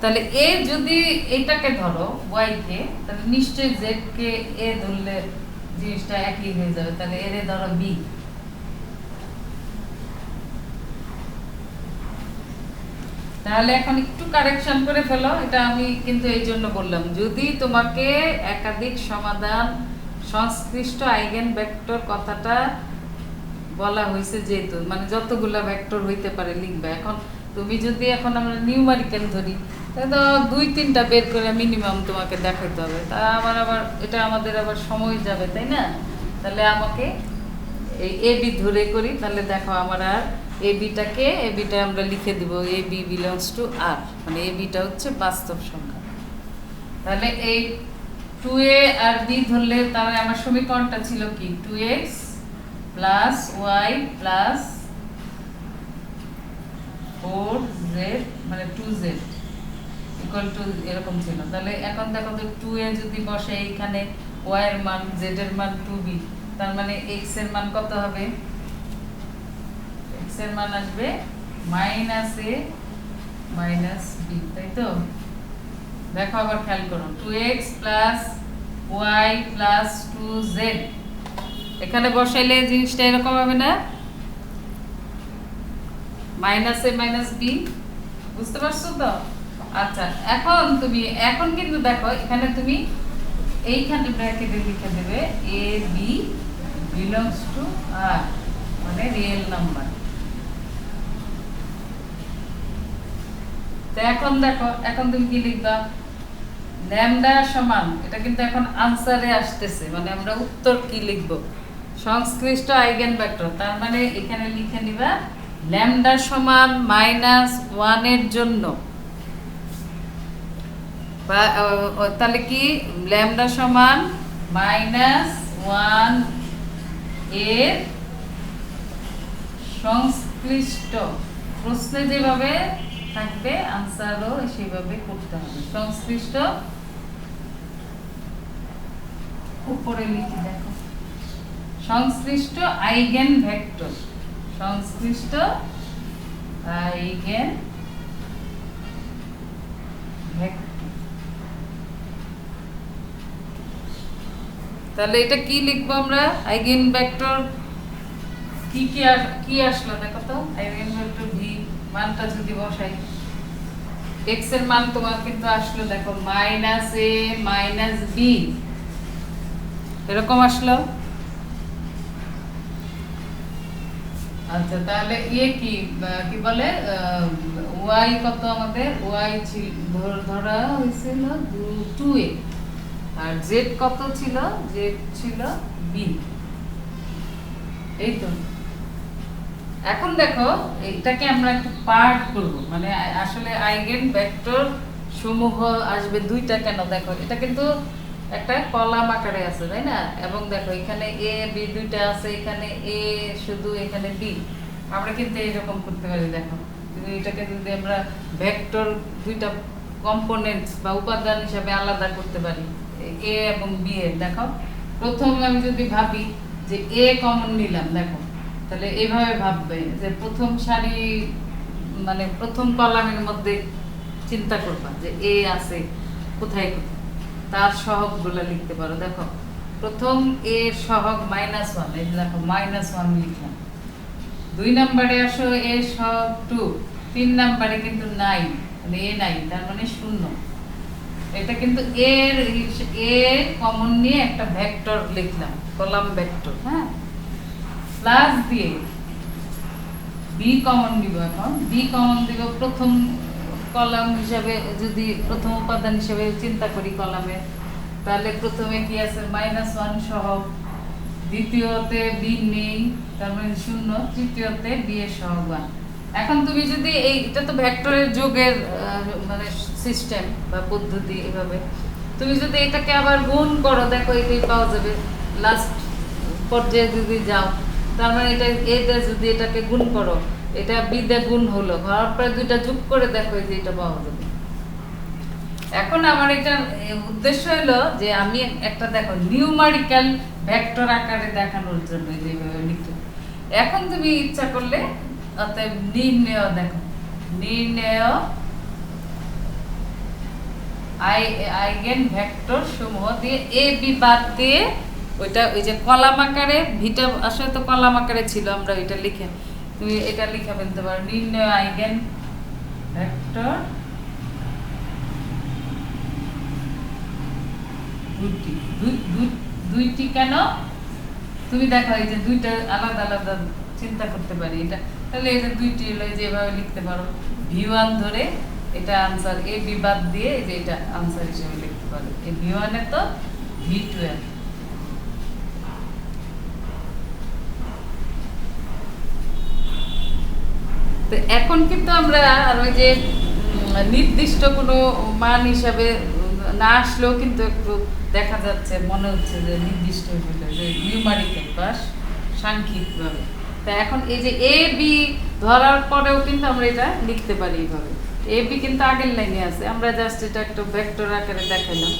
তাহলে এ যদি এটাকে ধরো ওয়াই কে, তাহলে নিশ্চয়ই জেড কে এ ধরলে জিনিসটা একই হয়ে যাবে। তাহলে এর ধরো বি, তাহলে এখন একটু কারেকশন করে ফেলো, এটা আমি কিন্তু এই জন্য বললাম, যদি তোমাকে একাধিক সমাধান সংশ্লিষ্ট আইগেন ভেক্টর কথাটা বলা হয়েছে, যেহেতু মানে যতগুলা ভেক্টর হইতে পারে লিখবে। এখন তুমি যদি এখন আমরা নিউমারিক্যাল ধরি, তাহলে তো 2-3টা বের করে মিনিমাম তোমাকে দেখাইতে হবে, তা আবার এটা আমাদের আবার সময় যাবে, তাই না? তাহলে আমাকে এই এ বি ধরে করি, তাহলে দেখো আমার আর এবিটা আমরা লিখে দিব এ বি বিলংস টু আর, মানে এ বিটা হচ্ছে বাস্তব সংখ্যা। তাহলে এই 2a আর b ধরলে তাহলে আমার সমীকরণটা ছিল কি, 2x plus y plus 4z মানে 2z ইকুয়াল টু এরকম ছিল। তাহলে এখন দেখো তো 2a যদি বসে এইখানে, y এর মান, z এর মান 2b, তার মানে x এর মান কত হবে? x এর মান আসবে -a - b, তাই তো? দেখো আবার খেয়াল করো, 2x plus y plus 2z এখানে বসাইলে জিনিসটা এরকম হবে না, -a - b, বুঝতে পারছো তো? আচ্ছা, এখন কিন্তু দেখো এখানে তুমি এইখানে ব্র্যাকেটে লিখে দেবে a b belongs to r, মানে রিয়েল নাম্বার। তো এখন দেখো, এখন তুমি কি লিখবা? ল্যামডা সমান, এটা কিন্তু এখন আনসারে আসতেছে, মানে আমরা উত্তর কি লিখব, সংশ্লিষ্ট আইগেন ভেক্টর, তার মানে এখানে লিখে নিবা ল্যামডা সমান -1 এর জন্য, বা তাহলে কি ল্যামডা সমান -1 এর সংশ্লিষ্ট, প্রশ্নে যেভাবে থাকবে আনসারও সেভাবে করতে হবে, সংশ্লিষ্ট, উপরে লিখে দেখো সংশ্লিষ্ট আইগেন ভেক্টর, সংশ্লিষ্ট আইগেন ভেক্টর। তাহলে এটা কি লিখবো আমরা? আইগেন ভেক্টর কি আসলো দেখো তো, আইগেন ভেক্টর ভি মানটা যদি বসাই, x এর মান তোমার কিন্তু আসলো দেখো -a - b, এরকম আসলো। আচ্ছা, তাহলে কি বলে, y কত আমাদের, y ছিল ধরা হয়েছিল 2a, আর z কত ছিল, z ছিল b, এই তো। এখন দেখো এটাকে আমরা একটু পার্ট করব, মানে আসলে আইগেন ভেক্টর সমূহ আসবে দুইটা, কেন দেখো এটা কিন্তু একটা কলাম আকারে আছে, তাই না? এবং দেখো এখানে a b দুইটা আছে, এখানে a শুধু, এখানে b, আমরা কিন্তু এইরকম করতে পারি। দেখো এটাকে যদি আমরা ভেক্টর দুইটা কম্পোনেন্টস বা উপাদান হিসাবে আলাদা করতে পারি, a এবং b এর, দেখো প্রথমে আমি যদি ভাবি যে a কমন নিলাম, দেখো তাহলে এইভাবে ভাববে যে প্রথম সারি মানে প্রথম কলামের মধ্যে চিন্তা করবা যে এ আছে কোথায় কোথায়, তার সহগগুলো লিখতে পারো। দেখো প্রথম এ সহগ -1, এই দেখো -1 লিখলাম। 2 নম্বরে আসো এ সহগ 2, 3 নম্বরে কিন্তু নাই, মানে এ নাই, তার মানে 0। এটা কিন্তু এ কমন নিয়ে একটা ভেক্টর লিখলাম, কলাম ভেক্টর, হ্যাঁ। প্লাস দিয়ে বি কমন দিব, এখন বি কমন দিব প্রথম কলাম হিসাবে, যদি প্রথম উপাদান হিসেবে চিন্তা করি কলামে, তাহলে প্রথমে কি আছে -1 সহগ, দ্বিতীয়তে বি নেই, তার মানে 0, তৃতীয়তে বি এর সহগ 1। এখন তুমি যদি এটা তো ভেক্টরের যোগের মানে সিস্টেম বা পদ্ধতি, এভাবে তুমি যদি এটাকে আবার গুণ করো, দেখো এটাই পাওয়া যাবে লাস্ট পর্যায়ে যদি যাও, তার মানে এটা যদি এটাকে গুণ করো, এটা বি দিয়ে গুণ হলো, হওয়ার পরে দুইটা যোগ করে দেখো যে এটা পাওয়া যাবে। এখন আমার এটা উদ্দেশ্য হলো যে আমি একটা দেখো নিউমারিক্যাল ভেক্টর আকারে দেখানোর জন্য যেভাবে লিখি। এখন তুমি ইচ্ছা করলে অতএব নির্ণয়, দেখো নির্ণয় আইগেন ভেক্টর সমূহ দিয়ে এ বি বাদ দিয়ে, ওইটা ওই যে কলাম আকারে, ভিটা আসলে তো কলাম আকারে ছিল, আমরা ওইটা লিখে, তুমি এটা লিখে ফেলতে পারো, নির্ণয় আইগেন ভেক্টর দুইটি কেন তুমি দেখো এই যে দুইটা আলাদা আলাদা চিন্তা করতে পারি এটা তাহলে এই যে দুইটি যেভাবে লিখতে পারো v1 ধরে এটা আনসার এ বি বাদ দিয়ে এই যে এটা আনসার হিসেবে লিখতে পারো এই v1 এ তো v12 তো এখন কিন্তু আমরা আর ওই যে নির্দিষ্ট কোনো মান হিসাবে না আসলেও কিন্তু একটু দেখা যাচ্ছে মনে হচ্ছে যে নির্দিষ্ট হইলো যে নিউমারিক্যাল বা সাংখ্যিকভাবে তা এখন এই যে এ বি ধরার পরেও কিন্তু আমরা এটা লিখতে পারি এইভাবে এ বি কিন্তু আগের লাইনে আছে আমরা জাস্ট এটা একটু ভেক্টর আকারে দেখাইলাম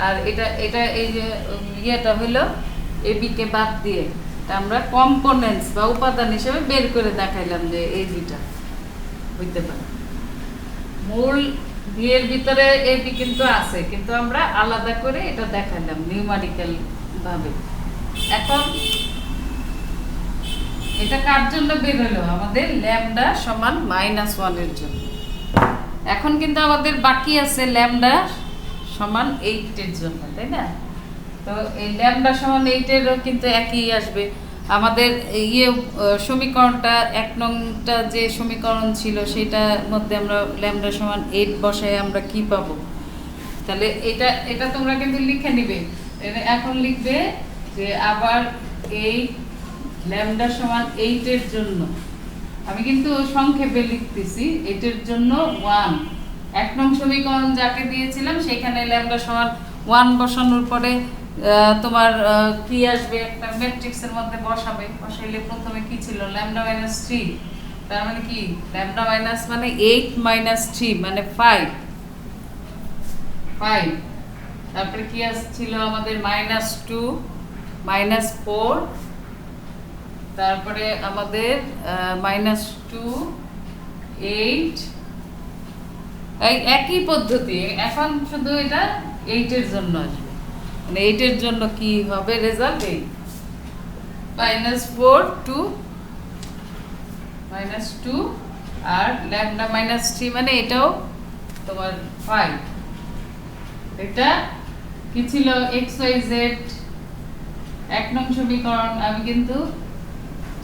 আর এটা এটা এই যে ইয়েটা হলো এ বি কে বাদ দিয়ে আমরা কম্পোনেন্টস বা উপাদান হিসেবে বের করে দেখাইলাম যে এই দুইটা হইতে পারে মূল বিয়ের ভিতরে এ বি কিন্তু আছে কিন্তু আমরা আলাদা করে এটা দেখাইলাম নিউমারিক্যাল ভাবে এখন এটা কার জন্য বের হলো আমাদের ল্যামডা সমান -1 এর জন্য এখন কিন্তু আমাদের বাকি আছে ল্যামডা সমান 8 এর জন্য তাই না তো এই ল্যামডা সমান 8 এরও কিন্তু একই আসবে আমাদের ইয়ে সমীকরণটা 1 নংটা যে সমীকরণ ছিল সেটার মধ্যে আমরা ল্যামডা সমান 8 বসাই আমরা কি পাবো তাহলে এটা এটা তোমরা কিন্তু লিখে নিবে এখন লিখবে যে আবার এই ল্যামডা সমান 8 এর জন্য আমি কিন্তু সংক্ষেপে লিখতেছি 8 এর জন্য 1 1 নং সমীকরণ যাকে দিয়েছিলাম সেখানে ল্যামডা সমান 1 বসানোর পরে তোমার কি আসবে একটা ম্যাট্রিক্সের মধ্যে বসাইলে প্রথমে কি ছিল ল্যামডা মাইনাস 3 তার মানে কি ল্যামডা মাইনাস মানে 8 মাইনাস 3 মানে 5 তারপরে কি আসছিল আমাদের -2 -4 তারপরে আমাদের -2 8 এই একই পদ্ধতি এখন শুধু এটা 8 এর জন্য আসবে মানে 8 এর জন্য কি হবে রেজাল্ট এই -4 টু -2 আর ল্যামডা -3 মানে এটাও তোমার 5 এটা কি ছিল xyz 1 নং সমীকরণ আমি কিন্তু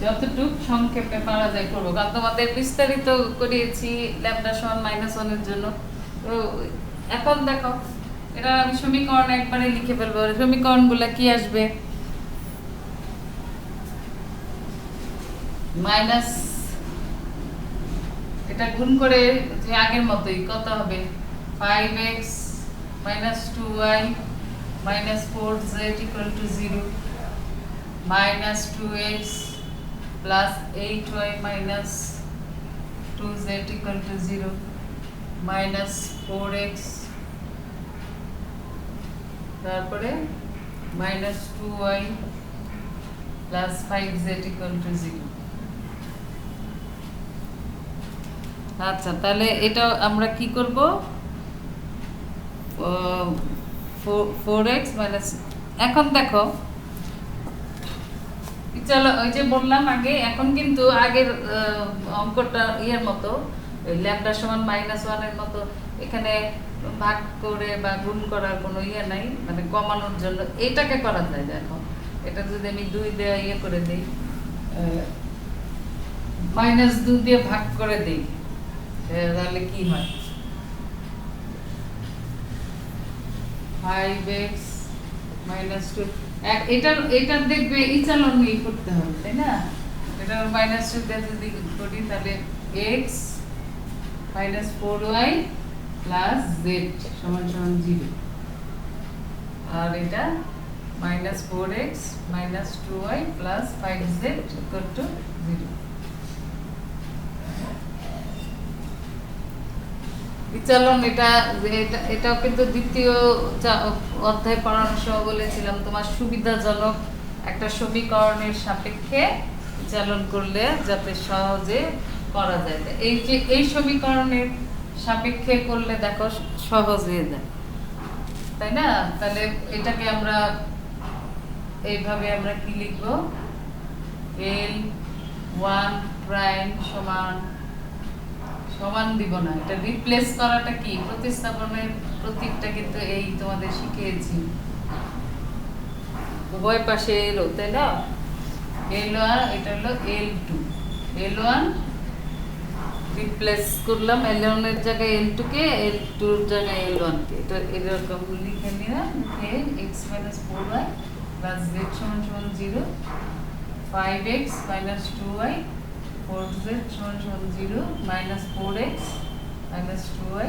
যতটুক সংক্ষেপে পারা যায় করব কারণ তোমাদের বিস্তারিত করিয়েছি ল্যামডা সমান -1 এর জন্য তো এখন দেখো এটা আমি সমীকরণ একবারে লিখে ফেলবো সমীকরণগুলো কি আসবে মাইনাস এটা গুণ করে যে আগের মতই কত হবে 5x - 2y - 4z = 0 -2x plus 8y minus 2z = 0 minus 4x তারপরে -2y plus 5z = 0 আচ্ছা তাহলে এটা আমরা কি করব 4x minus এখন দেখো চলো ওই যে বললাম আগে এখন কিন্তু আগের অঙ্কটা ইয়ের মতো ল্যামডা সমান -1 এর মতো এখানে ভাগ করে বা গুণ করার কোনো ইয়ে নাই মানে কমানোর জন্য এটাকে করা যায় দেখো এটা যদি আমি 2 দিয়ে ইয়ে করে দেই -2 দিয়ে ভাগ করে দেই তাহলে কি হয় 5x - 2 এটা দেখবে ইচালন নিয়ে করতে হবে তাই না এটা -2 দিয়ে যদি করি তাহলে x - 4y plus z = 0 আর এটা -4x - 2y plus 5z = 0 বিচলন এটাও কিন্তু দ্বিতীয় অধ্যায় পড়ানোর সময় বলেছিলাম তোমার সুবিধাজনক একটা সমীকরণের সাপেক্ষে বিচলন করলে যাতে সহজে করা যায় এই যে এই সমীকরণের সাপেক্ষে করলে দেখো সহজ হয়ে যায় তাই না তাহলে এটাকে আমরা এইভাবে আমরা কি লিখব L1 প্রাইম সমান সমান দিব না, এটা রিপ্লেস করাটা কি, প্রতিস্থাপনের প্রতীকটা কিন্তু এই তোমাদের শিখিয়েছি, উভয় পাশে এলো, তাই না? L1 এটা হলো L2, L1 রিপ্লেস করলাম L1 এর জায়গায় L2 কে, L2 এর জায়গায় L1 কে, এটা এরকম লিখে নিলাম, লিখে x - 4y + z = 0, 5x - 2y 4z = 0, -4x - 2y।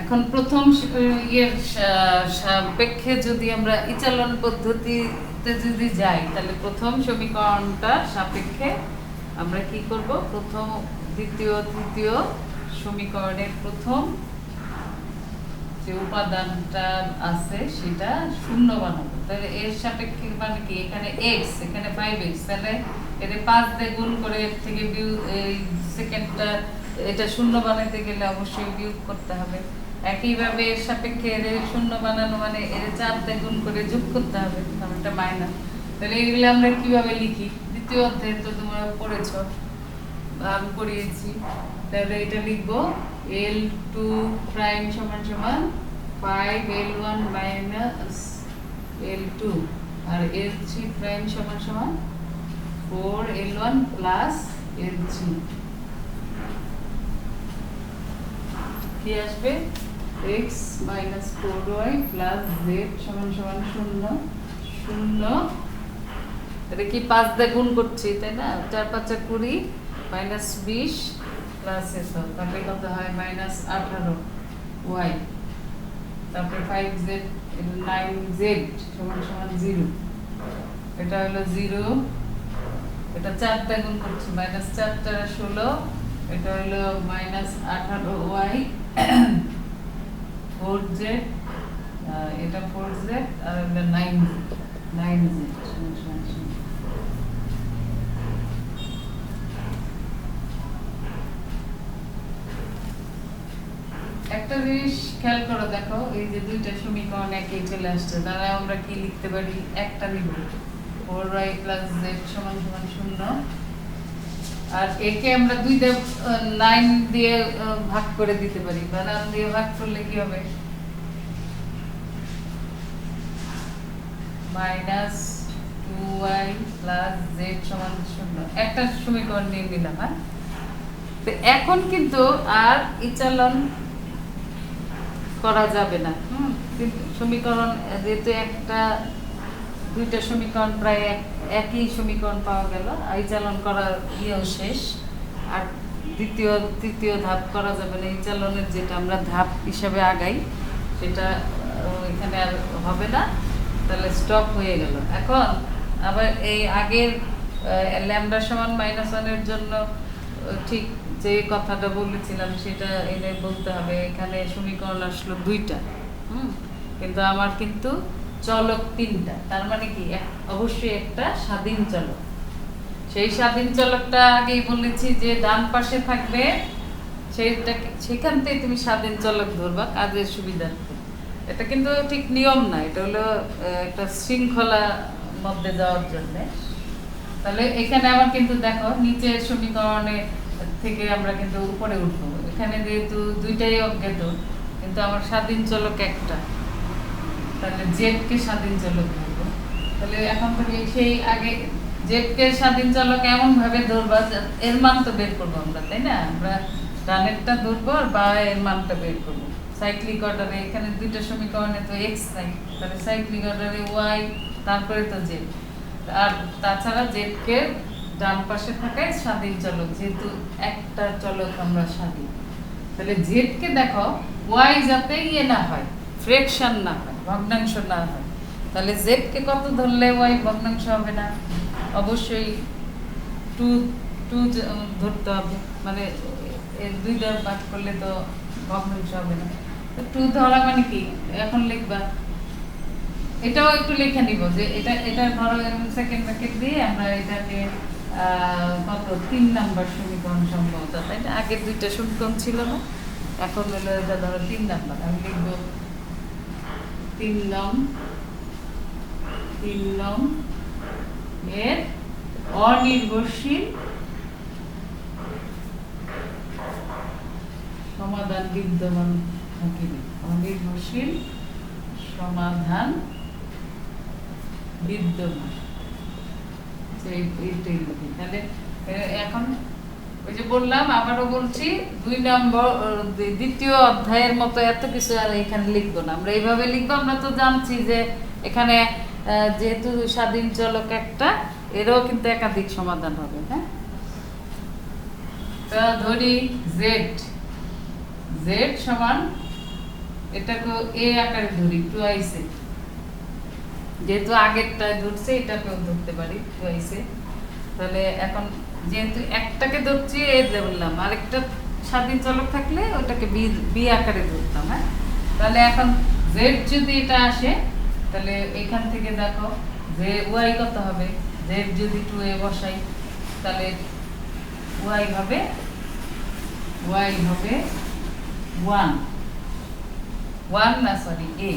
এখন প্রথম ইয়ের সাপেক্ষে যদি আমরা ইচালন পদ্ধতিতে যদি যাই, তাহলে প্রথম সমীকরণটা সাপেক্ষে আমরা কি করব, প্রথম দ্বিতীয় তৃতীয় সমীকরণের প্রথম যে উপাদানটা আছে সেটা শূন্য বানাবো। তাহলে এর সাপেক্ষে মানে কি, এখানে x, এখানে 5x, তাহলে এর 5 দিয়ে গুণ করে এর থেকে এই সেকেন্ডটা এটা শূন্য বানাতে গেলে অবশ্যই বিয়োগ করতে হবে। একইভাবে এর সাপেক্ষে এর শূন্য বানানো মানে এর 4 দিয়ে গুণ করে যোগ করতে হবে, কারণ এটা মাইনাস। তাহলে এগুলো আমরা কিভাবে লিখি, দ্বিতীয় অধ্যায়ে তো তোমরা পড়েছো, আমি পড়িয়েছি। তাহলে এটা লিখবো L2 প্রাইম = 5L1 - L2, আর L3 প্রাইম = 4L1 + L3। কি আসবে, x - 4y + z = 0, 0। এটা কি 5 দিয়ে গুণ করছি, তাই না? 4 × 5 = 20 - 20 প্লাস এত, তাহলে কত হয়, -18y। তারপরে 5z 9z = 0, এটা হলো 0। এটা 4 দিয়ে গুণ করছি, -4 * 16, এটা হলো -18y 4z, এটা 4z, আর হলো 9z একটা জিনিস খেয়াল করো, দেখো এই যে দুইটা সমীকরণ একই চলে আসছে, তাহলে আমরা কি লিখতে পারি, একটা নিব 4y + z = 0, আর একে আমরা 9 দিয়ে ভাগ করে দিতে পারি, বা 9 দিয়ে ভাগ করলে কি হবে, -2y + z = 0। একটা সমীকরণ নিয়ে নিলাম। হ্যাঁ, তো এখন কিন্তু আর ইচালন করা যাবে না। সমীকরণ যেহেতু দুইটা সমীকরণ প্রায় একই সমীকরণ পাওয়া গেল, ইচালন করার ইয়েও শেষ, আর দ্বিতীয় তৃতীয় ধাপ করা যাবে না। ইচালনের যেটা আমরা ধাপ হিসাবে আগাই সেটা এখানে আর হবে না, তাহলে স্টপ হয়ে গেল। এখন আবার এই আগের ল্যামডা সমান -1 এর জন্য ঠিক যে কথাটা বলেছিলাম সেটা এনে বলতে হবে। এখানে সমীকরণ আসলো দুইটা, কিন্তু আমার কিন্তু চলক তিনটা, তার মানে কি অবশ্যই একটা স্বাধীন চলক। সেই স্বাধীন চলকটা আগেই বলেছি যে ডান পাশে থাকবে, সেখান থেকে তুমি স্বাধীন চলক ধরবা কাজের সুবিধার্থে। এটা কিন্তু ঠিক নিয়ম না, এটা হলো একটা শৃঙ্খলা মধ্যে যাওয়ার জন্য। তাহলে এখানে আমার কিন্তু দেখো নিচের সমীকরণে থেকে আমরা কিন্তু উপরে উঠবো। এখানে যেহেতু দুইটাই অজ্ঞাত, কিন্তু আমার স্বাধীন চলক একটা, তাহলে জেড কে স্বাধীন চলক ধরবো। তাহলে এখন থেকে সেই আগে জেড কে স্বাধীন চলক এমন ভাবে ধরবা, এর মান তো বের করবো আমরা, তাই না? আমরা ডানেরটা ধরবো আর বায়ের মানটা বের করবো। সাইক্লিক অর্ডারে এখানে দুইটা সমীকরণে তো এক্স নাই, তাহলে সাইক্লিক অর্ডারে ওয়াই, তারপরে তো জেড। আর তাছাড়া জেড কে ডান পাশে থাকায় স্বাধীন চলক, যেহেতু একটা চলক আমরা স্বাধীন। তাহলে জেড কে দেখো ওয়াই যাতে ইয়ে না হয়, ফ্র্যাকশন না হয়, ভগ্নাংশ না হয়, তাহলে জেড কে কত ধরলে ওয়াই ভগ্নাংশ হবে না? অবশ্যই 2 ধরতে হবে, মানে এর 2 দ্বারা ভাগ করলে তো ভগ্নাংশ হবে না। তো 2 ধরা মানে কি, এখন লিখবা, এটাও একটু লিখে নিব যে এটা ধরো সেকেন্ড ব্র্যাকেট দিয়ে আমরা এটাকে কত 3 নাম্বার সমীকরণ সম্ভবত, তাই না? আগে দুইটা সমীকরণ ছিল না, এখন হলো এটা ধরো 3 নাম্বার। আমি লিখব 3 নং এর অনির্ভরশীল সমাধান বিদ্যমান থাকিবে, অনির্ভরশীল সমাধান বিদ্যমান। তাহলে এখন ওই যে বললাম, আবারও বলছি, 2 নম্বর দ্বিতীয় অধ্যায়ের মতো এত কিছু আর এখানে লিখবো না, আমরা এইভাবে লিখবো। আমরা তো জানছি যে এখানে যেহেতু স্বাধীন চলক একটা, এরও কিন্তু একাধিক সমাধান হবে। হ্যাঁ, তা ধরি জেড, জেড সমান, এটাকে এ আকারে ধরি টুয়াইস এ, যেহেতু আগেরটায় ধরছে এটাকেও ধরতে পারি টুয়াইস এ। তাহলে এখন যেহেতু একটাকে ধরছি এ বললাম, আরেকটা স্বাধীন চলক থাকলে ওটাকে বি আকারে ধরতাম। হ্যাঁ, তাহলে এখন জেড যদি এটা আসে, তাহলে এখান থেকে দেখো যে ওয়াই কত হবে। জেড যদি 2a বসাই, তাহলে ওয়াই হবে 1 না সরি a।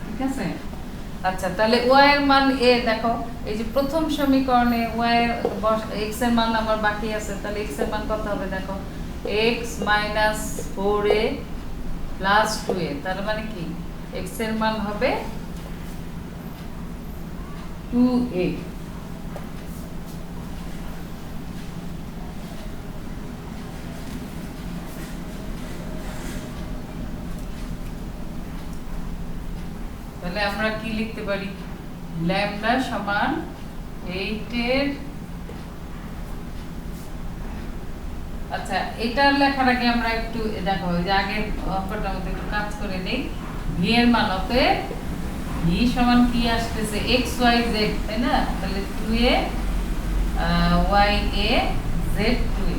ঠিক আছে, আচ্ছা, তাহলে ওয়াই এর মান এ দেখো, এই যে প্রথম সমীকরণে ওয়াই এর এক্স এর মান আমার বাকি আছে, তাহলে এক্স এর মান কত হবে দেখো, x - 4a + 2a। তার মানে কি এক্স এর মান হবে 2a। তাহলে আমরা কি লিখতে পারি, ল্যামডা সমান 8 এর, আচ্ছা এটা লেখার আগে আমরা একটু দেখো, যে আগের অঙ্কটার মধ্যে একটু কাজ করে নেই। ভি এর মান, অতএব ভি সমান কি আসতেছে, এক্স ওয়াই জেড, তাই না? তাহলে 2a y a z 2a,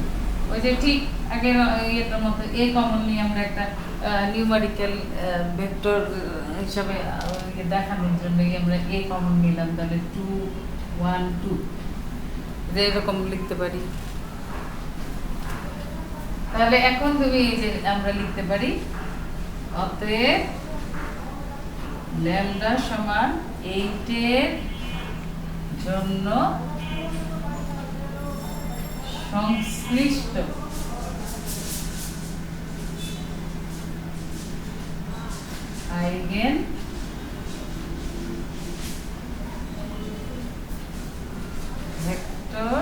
ওই যে ঠিক আগের ইয়েটার মতো এ কমন নিয়ে আমরা একটা নিউমেরিক্যাল ভেক্টর হিসাবে দেখানোর জন্য আমরা এ কমন নিলাম। তাহলে 2 1 2 এরকম লিখতে পারি। তাহলে এখন তুমি এই যে আমরা লিখতে পারি, অতএব ল্যামডা সমান 8 এর জন্য সংশ্লিষ্ট আইগেন ভেক্টর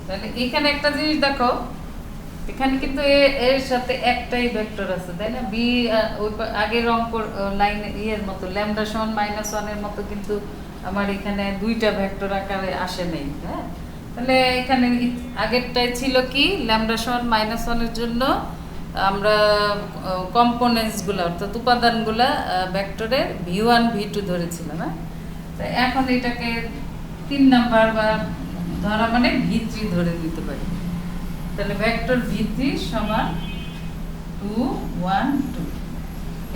তাহলে এখানে একটা জিনিস দেখো, এখানে কিন্তু এর সাথে একটাই ভেক্টর আছে, তাই না? বি ওই আগের অঙ্ক লাইন এর মতো ল্যামডা সমান -1 এর মতো কিন্তু আমার এখানে দুইটা ভেক্টর আকারে আসে নাই। হ্যাঁ, তাহলে এখানে আগেরটাই ছিল কি, ল্যামডা সমান -1 এর জন্য আমরা কম্পোনেন্টসগুলো অর্থাৎ উপাদানগুলো ভেক্টরের v1 v2 ধরেছিলাম। হ্যাঁ, তো এখন এটাকে 3 নাম্বার বা ধরা মানে v3 ধরে নিতে পারি। তাহলে ভেক্টর v3 সমান 2 1 2,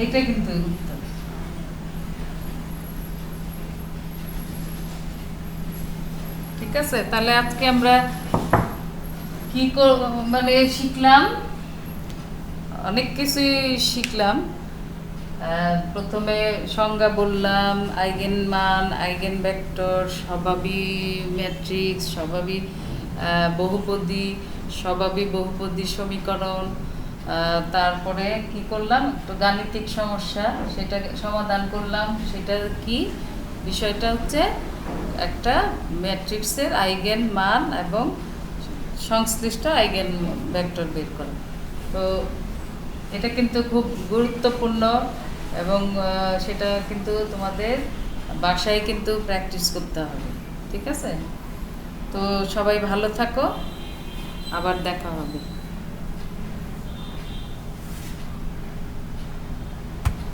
এটা কিন্তু উত্তর। ঠিক আছে, তাহলে আজকে আমরা কি মানে শিখলাম, অনেক কিছুই শিখলাম। প্রথমে সংজ্ঞা বললাম, আইগেন মান, আইগেন ভেক্টর, স্বভাবী ম্যাট্রিক্স, স্বভাবী বহুপদী, স্বভাবী বহুপদী সমীকরণ। তারপরে কি করলাম, একটু গাণিতিক সমস্যা, সেটা সমাধান করলাম। সেটা কি বিষয়টা হচ্ছে একটা ম্যাট্রিক্সের আইগেন মান এবং সংশ্লিষ্ট আইগেন ভেক্টর বের করা। তো এটা কিন্তু খুব গুরুত্বপূর্ণ এবং সেটা কিন্তু তোমাদের বাসায় কিন্তু প্র্যাকটিস করতে হবে। ঠিক আছে, তো সবাই ভালো থাকো, আবার দেখা হবে।